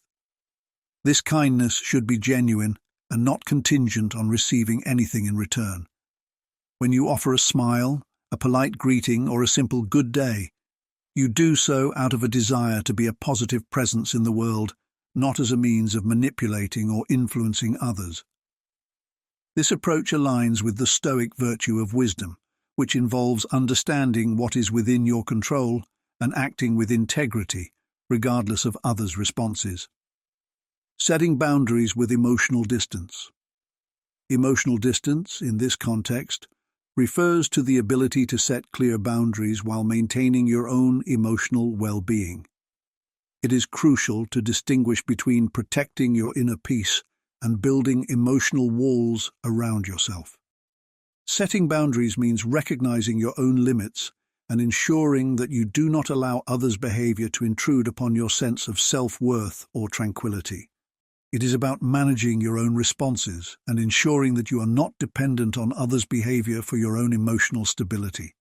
This kindness should be genuine and not contingent on receiving anything in return. When you offer a smile, a polite greeting, or a simple good day, you do so out of a desire to be a positive presence in the world, not as a means of manipulating or influencing others. This approach aligns with the Stoic virtue of wisdom, which involves understanding what is within your control and acting with integrity, regardless of others' responses. Setting boundaries with emotional distance. Emotional distance, in this context, refers to the ability to set clear boundaries while maintaining your own emotional well-being. It is crucial to distinguish between protecting your inner peace and building emotional walls around yourself. Setting boundaries means recognizing your own limits and ensuring that you do not allow others' behavior to intrude upon your sense of self-worth or tranquility. It is about managing your own responses and ensuring that you are not dependent on others' behavior for your own emotional stability.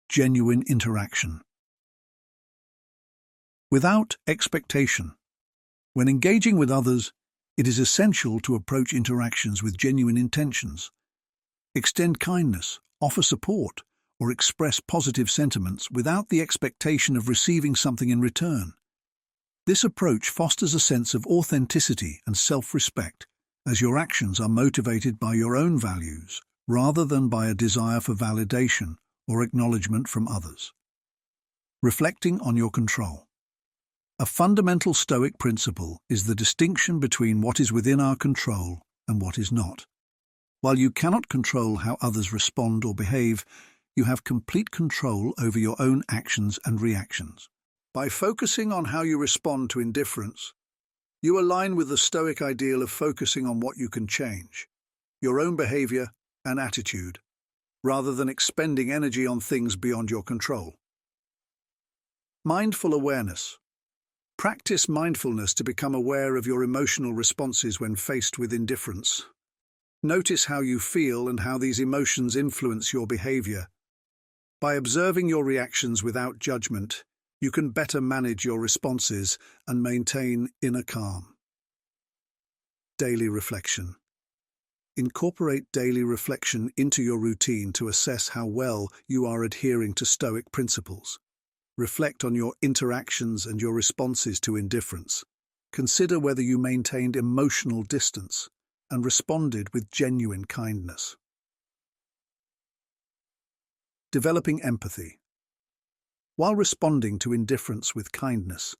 Genuine interaction. Without expectation. When engaging with others, it is essential to approach interactions with genuine intentions. Extend kindness, offer support, or express positive sentiments without the expectation of receiving something in return. This approach fosters a sense of authenticity and self-respect, as your actions are motivated by your own values rather than by a desire for validation or acknowledgement from others. Reflecting on your control. A fundamental Stoic principle is the distinction between what is within our control and what is not. While you cannot control how others respond or behave, you have complete control over your own actions and reactions. By focusing on how you respond to indifference, you align with the Stoic ideal of focusing on what you can change, your own behavior and attitude, rather than expending energy on things beyond your control. Mindful awareness. Practice mindfulness to become aware of your emotional responses when faced with indifference. Notice how you feel and how these emotions influence your behavior. By observing your reactions without judgment, you can better manage your responses and maintain inner calm. Daily reflection. Incorporate daily reflection into your routine to assess how well you are adhering to Stoic principles. Reflect on your interactions and your responses to indifference. Consider whether you maintained emotional distance and responded with genuine kindness. Developing empathy. While responding to indifference with kindness,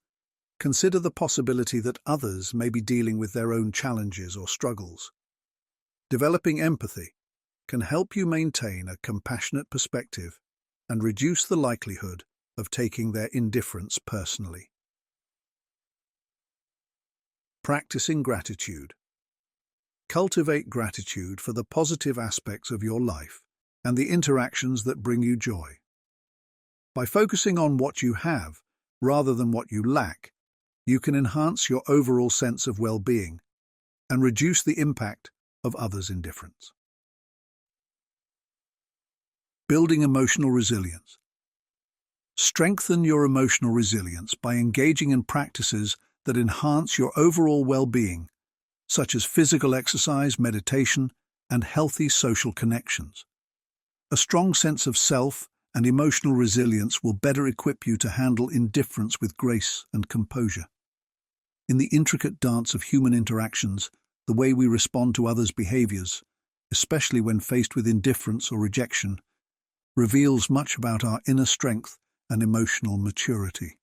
consider the possibility that others may be dealing with their own challenges or struggles. Developing empathy can help you maintain a compassionate perspective and reduce the likelihood of taking their indifference personally. Practicing gratitude. Cultivate gratitude for the positive aspects of your life and the interactions that bring you joy. By focusing on what you have rather than what you lack, you can enhance your overall sense of well-being and reduce the impact of others' indifference. Building emotional resilience. Strengthen your emotional resilience by engaging in practices that enhance your overall well-being, such as physical exercise, meditation, and healthy social connections. A strong sense of self and emotional resilience will better equip you to handle indifference with grace and composure. In the intricate dance of human interactions, the way we respond to others' behaviors, especially when faced with indifference or rejection, reveals much about our inner strength and emotional maturity.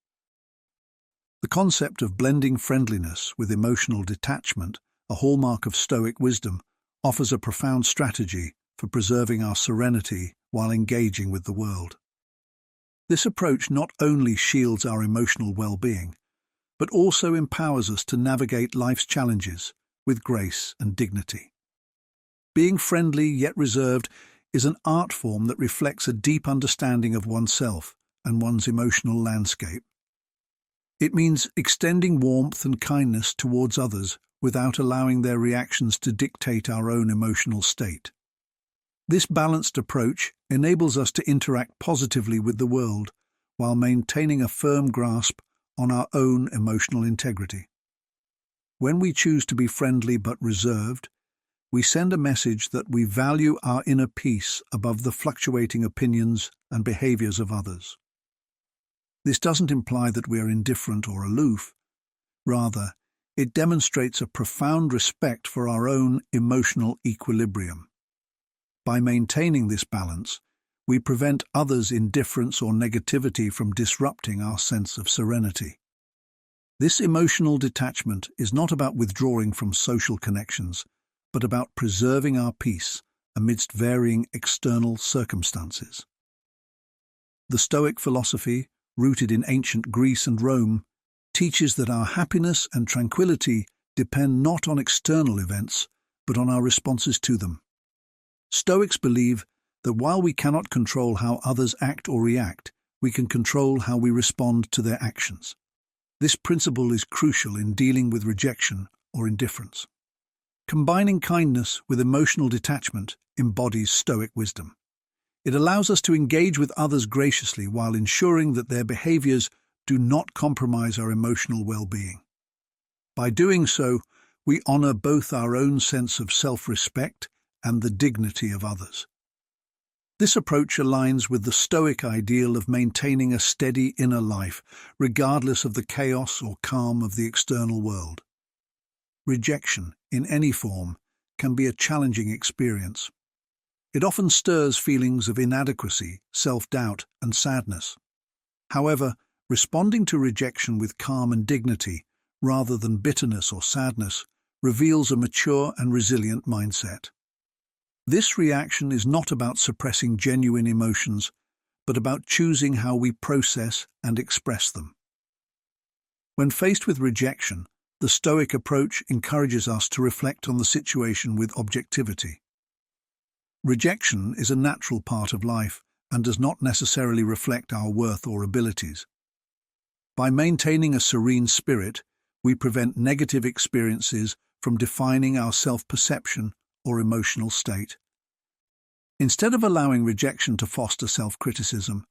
The concept of blending friendliness with emotional detachment, a hallmark of Stoic wisdom, offers a profound strategy for preserving our serenity while engaging with the world. This approach not only shields our emotional well-being, but also empowers us to navigate life's challenges with grace and dignity. Being friendly yet reserved is an art form that reflects a deep understanding of oneself and one's emotional landscape. It means extending warmth and kindness towards others without allowing their reactions to dictate our own emotional state. This balanced approach enables us to interact positively with the world while maintaining a firm grasp on our own emotional integrity. When we choose to be friendly but reserved, we send a message that we value our inner peace above the fluctuating opinions and behaviors of others. This doesn't imply that we are indifferent or aloof. Rather, it demonstrates a profound respect for our own emotional equilibrium. By maintaining this balance, we prevent others' indifference or negativity from disrupting our sense of serenity. This emotional detachment is not about withdrawing from social connections, but about preserving our peace amidst varying external circumstances. The Stoic philosophy, rooted in ancient Greece and Rome, teaches that our happiness and tranquility depend not on external events, but on our responses to them. Stoics believe that while we cannot control how others act or react, we can control how we respond to their actions. This principle is crucial in dealing with rejection or indifference. Combining kindness with emotional detachment embodies Stoic wisdom. It allows us to engage with others graciously while ensuring that their behaviors do not compromise our emotional well-being. By doing so, we honor both our own sense of self-respect and the dignity of others. This approach aligns with the Stoic ideal of maintaining a steady inner life, regardless of the chaos or calm of the external world. Rejection, in any form, can be a challenging experience. It often stirs feelings of inadequacy, self-doubt, and sadness. However, responding to rejection with calm and dignity, rather than bitterness or sadness, reveals a mature and resilient mindset. This reaction is not about suppressing genuine emotions, but about choosing how we process and express them. When faced with rejection, the Stoic approach encourages us to reflect on the situation with objectivity. Rejection is a natural part of life and does not necessarily reflect our worth or abilities. By maintaining a serene spirit, we prevent negative experiences from defining our self-perception or emotional state. Instead of allowing rejection to foster self-criticism,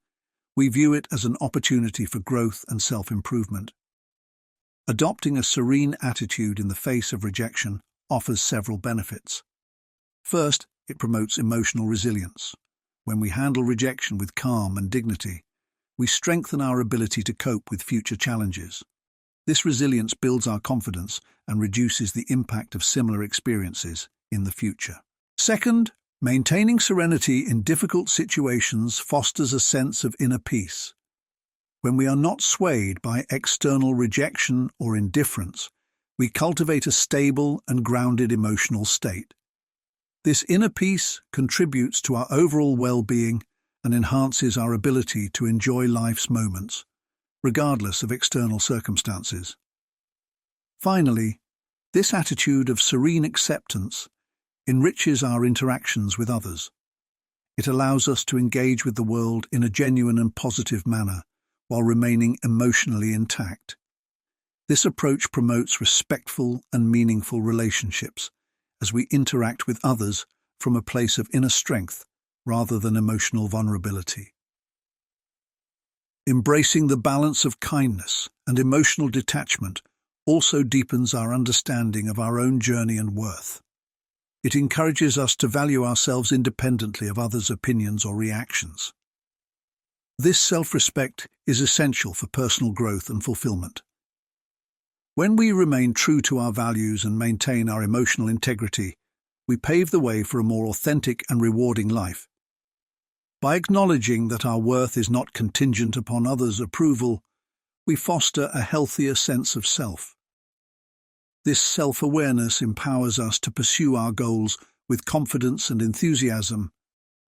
we view it as an opportunity for growth and self-improvement. Adopting a serene attitude in the face of rejection offers several benefits. First, it promotes emotional resilience. When we handle rejection with calm and dignity, we strengthen our ability to cope with future challenges. This resilience builds our confidence and reduces the impact of similar experiences in the future. Second, maintaining serenity in difficult situations fosters a sense of inner peace. When we are not swayed by external rejection or indifference, we cultivate a stable and grounded emotional state. This inner peace contributes to our overall well-being and enhances our ability to enjoy life's moments, regardless of external circumstances. Finally, this attitude of serene acceptance enriches our interactions with others. It allows us to engage with the world in a genuine and positive manner while remaining emotionally intact. This approach promotes respectful and meaningful relationships as we interact with others from a place of inner strength rather than emotional vulnerability. Embracing the balance of kindness and emotional detachment also deepens our understanding of our own journey and worth. It encourages us to value ourselves independently of others' opinions or reactions. This self-respect is essential for personal growth and fulfillment. When we remain true to our values and maintain our emotional integrity, we pave the way for a more authentic and rewarding life. By acknowledging that our worth is not contingent upon others' approval, we foster a healthier sense of self. This self-awareness empowers us to pursue our goals with confidence and enthusiasm,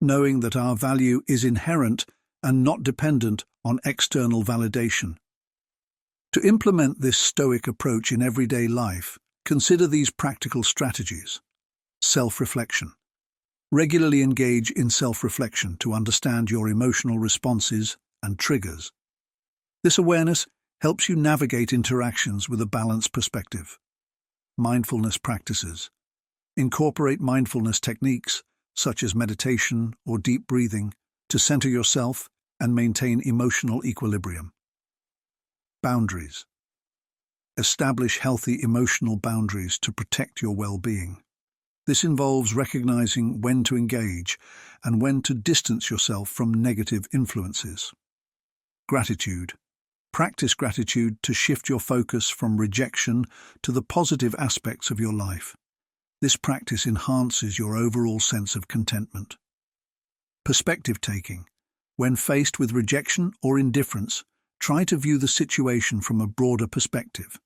knowing that our value is inherent and not dependent on external validation. To implement this Stoic approach in everyday life, consider these practical strategies. Self-reflection. Regularly engage in self-reflection to understand your emotional responses and triggers. This awareness helps you navigate interactions with a balanced perspective. Mindfulness practices. Incorporate mindfulness techniques, such as meditation or deep breathing, to center yourself and maintain emotional equilibrium. Boundaries. Establish healthy emotional boundaries to protect your well-being. This involves recognizing when to engage and when to distance yourself from negative influences. Gratitude. Practice gratitude to shift your focus from rejection to the positive aspects of your life. This practice enhances your overall sense of contentment. Perspective taking. When faced with rejection or indifference, try to view the situation from a broader perspective.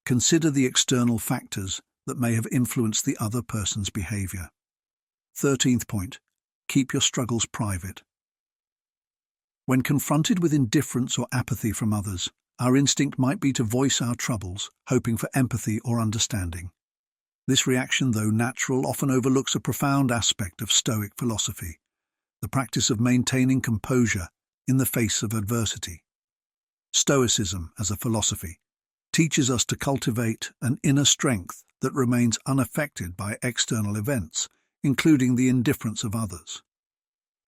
Consider the external factors that may have influenced the other person's behavior. 13th point, keep your struggles private. When confronted with indifference or apathy from others, our instinct might be to voice our troubles, hoping for empathy or understanding. This reaction, though natural, often overlooks a profound aspect of Stoic philosophy, the practice of maintaining composure in the face of adversity. Stoicism, as a philosophy, teaches us to cultivate an inner strength that remains unaffected by external events, including the indifference of others.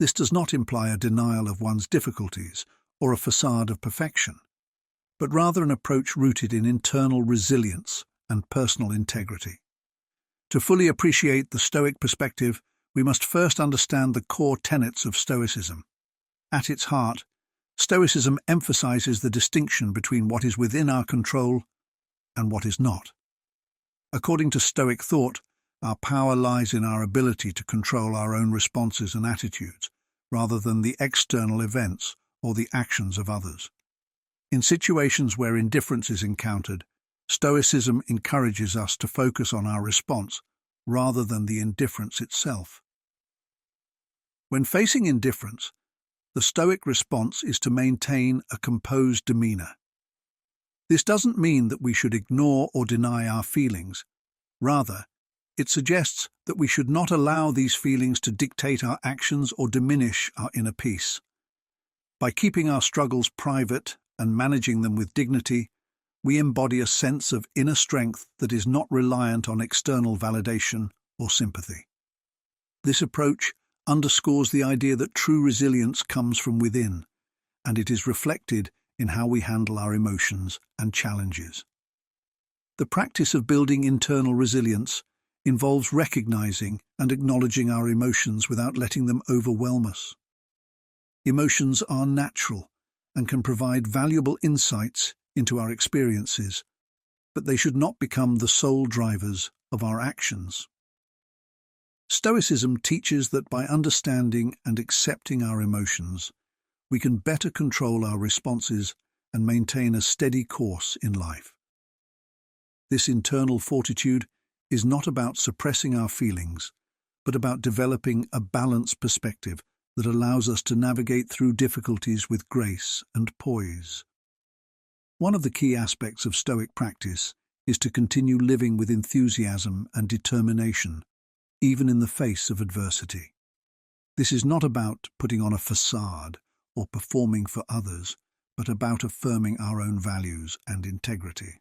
This does not imply a denial of one's difficulties or a facade of perfection, but rather an approach rooted in internal resilience and personal integrity. To fully appreciate the Stoic perspective, we must first understand the core tenets of Stoicism. At its heart, Stoicism emphasizes the distinction between what is within our control and what is not. According to Stoic thought, our power lies in our ability to control our own responses and attitudes, rather than the external events or the actions of others. In situations where indifference is encountered, Stoicism encourages us to focus on our response rather than the indifference itself. When facing indifference, the Stoic response is to maintain a composed demeanor. This doesn't mean that we should ignore or deny our feelings. Rather, it suggests that we should not allow these feelings to dictate our actions or diminish our inner peace. By keeping our struggles private and managing them with dignity, we embody a sense of inner strength that is not reliant on external validation or sympathy. This approach underscores the idea that true resilience comes from within, and it is reflected in how we handle our emotions and challenges. The practice of building internal resilience involves recognizing and acknowledging our emotions without letting them overwhelm us. Emotions are natural and can provide valuable insights into our experiences, but they should not become the sole drivers of our actions. Stoicism teaches that by understanding and accepting our emotions, we can better control our responses and maintain a steady course in life. This internal fortitude is not about suppressing our feelings, but about developing a balanced perspective that allows us to navigate through difficulties with grace and poise. One of the key aspects of Stoic practice is to continue living with enthusiasm and determination, even in the face of adversity. This is not about putting on a facade or performing for others, but about affirming our own values and integrity.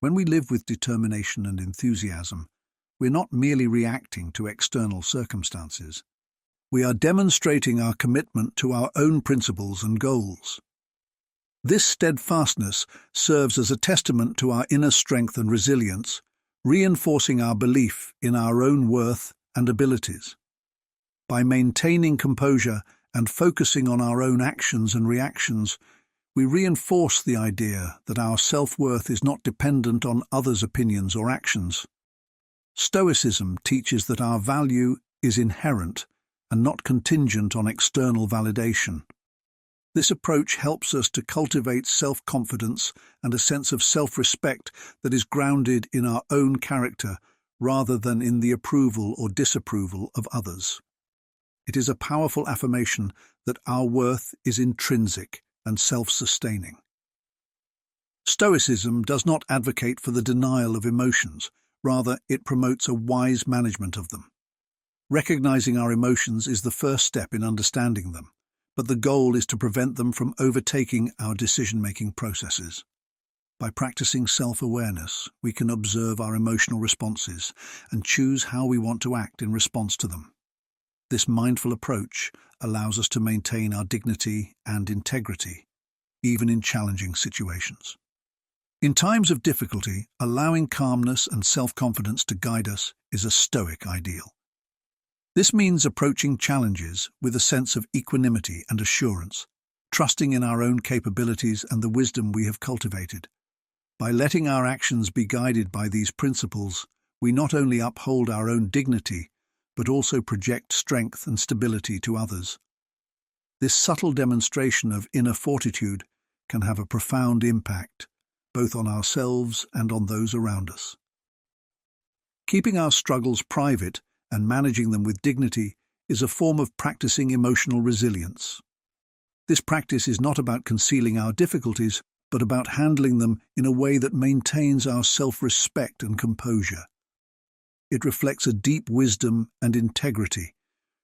When we live with determination and enthusiasm, we're not merely reacting to external circumstances. We are demonstrating our commitment to our own principles and goals. This steadfastness serves as a testament to our inner strength and resilience, reinforcing our belief in our own worth and abilities. By maintaining composure and focusing on our own actions and reactions, we reinforce the idea that our self-worth is not dependent on others' opinions or actions. Stoicism teaches that our value is inherent and not contingent on external validation. This approach helps us to cultivate self-confidence and a sense of self-respect that is grounded in our own character rather than in the approval or disapproval of others. It is a powerful affirmation that our worth is intrinsic and self-sustaining. Stoicism does not advocate for the denial of emotions, rather it promotes a wise management of them. Recognizing our emotions is the first step in understanding them, but the goal is to prevent them from overtaking our decision-making processes. By practicing self-awareness, we can observe our emotional responses and choose how we want to act in response to them. This mindful approach allows us to maintain our dignity and integrity, even in challenging situations. In times of difficulty, allowing calmness and self-confidence to guide us is a Stoic ideal. This means approaching challenges with a sense of equanimity and assurance, trusting in our own capabilities and the wisdom we have cultivated. By letting our actions be guided by these principles, we not only uphold our own dignity, but also project strength and stability to others. This subtle demonstration of inner fortitude can have a profound impact, both on ourselves and on those around us. Keeping our struggles private and managing them with dignity is a form of practicing emotional resilience. This practice is not about concealing our difficulties, but about handling them in a way that maintains our self-respect and composure. It reflects a deep wisdom and integrity,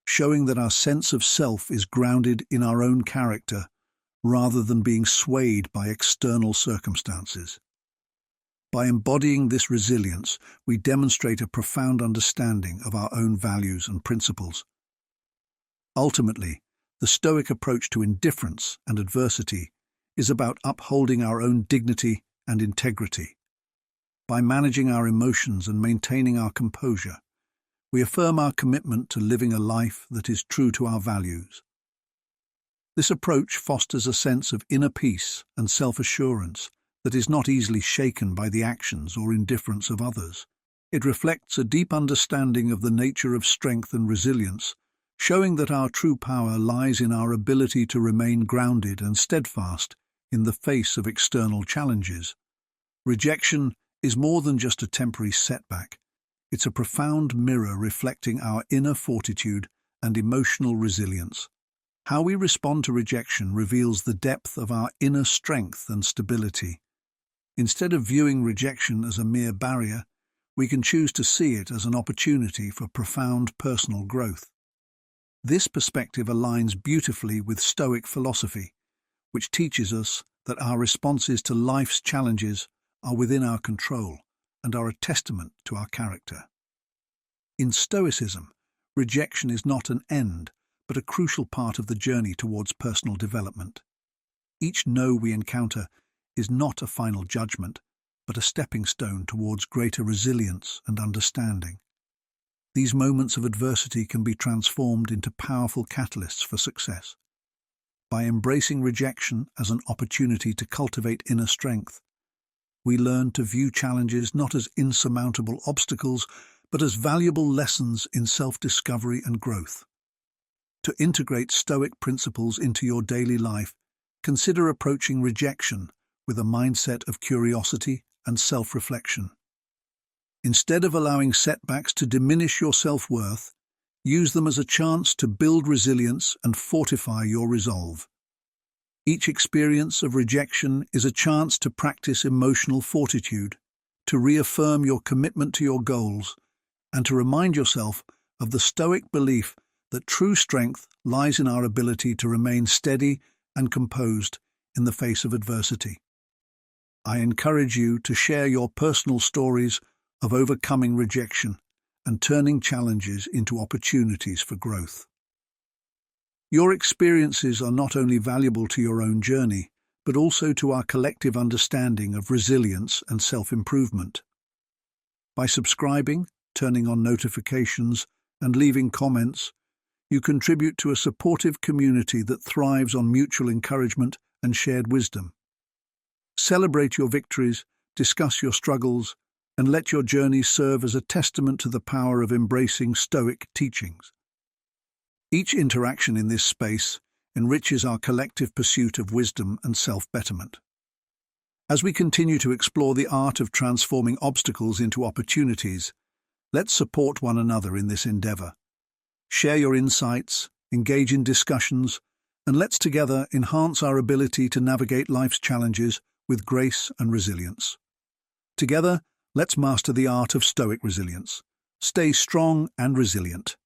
showing that our sense of self is grounded in our own character rather than being swayed by external circumstances. By embodying this resilience, we demonstrate a profound understanding of our own values and principles. Ultimately, the Stoic approach to indifference and adversity is about upholding our own dignity and integrity. By managing our emotions and maintaining our composure, we affirm our commitment to living a life that is true to our values. This approach fosters a sense of inner peace and self-assurance that is not easily shaken by the actions or indifference of others. It reflects a deep understanding of the nature of strength and resilience, showing that our true power lies in our ability to remain grounded and steadfast in the face of external challenges. Rejection is more than just a temporary setback. It's a profound mirror reflecting our inner fortitude and emotional resilience. How we respond to rejection reveals the depth of our inner strength and stability. Instead of viewing rejection as a mere barrier, we can choose to see it as an opportunity for profound personal growth. This perspective aligns beautifully with Stoic philosophy, which teaches us that our responses to life's challenges are within our control and are a testament to our character. In Stoicism, rejection is not an end, but a crucial part of the journey towards personal development. Each no we encounter is not a final judgment, but a stepping stone towards greater resilience and understanding. These moments of adversity can be transformed into powerful catalysts for success. By embracing rejection as an opportunity to cultivate inner strength, we learn to view challenges not as insurmountable obstacles, but as valuable lessons in self-discovery and growth. To integrate Stoic principles into your daily life, consider approaching rejection with a mindset of curiosity and self-reflection. Instead of allowing setbacks to diminish your self-worth, use them as a chance to build resilience and fortify your resolve. Each experience of rejection is a chance to practice emotional fortitude, to reaffirm your commitment to your goals, and to remind yourself of the Stoic belief that true strength lies in our ability to remain steady and composed in the face of adversity. I encourage you to share your personal stories of overcoming rejection and turning challenges into opportunities for growth. Your experiences are not only valuable to your own journey, but also to our collective understanding of resilience and self-improvement. By subscribing, turning on notifications, and leaving comments, you contribute to a supportive community that thrives on mutual encouragement and shared wisdom. Celebrate your victories, discuss your struggles, and let your journey serve as a testament to the power of embracing Stoic teachings. Each interaction in this space enriches our collective pursuit of wisdom and self-betterment. As we continue to explore the art of transforming obstacles into opportunities, let's support one another in this endeavor. Share your insights, engage in discussions, and let's together enhance our ability to navigate life's challenges with grace and resilience. Together, let's master the art of Stoic resilience. Stay strong and resilient.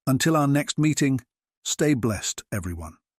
Until our next meeting, stay blessed, everyone.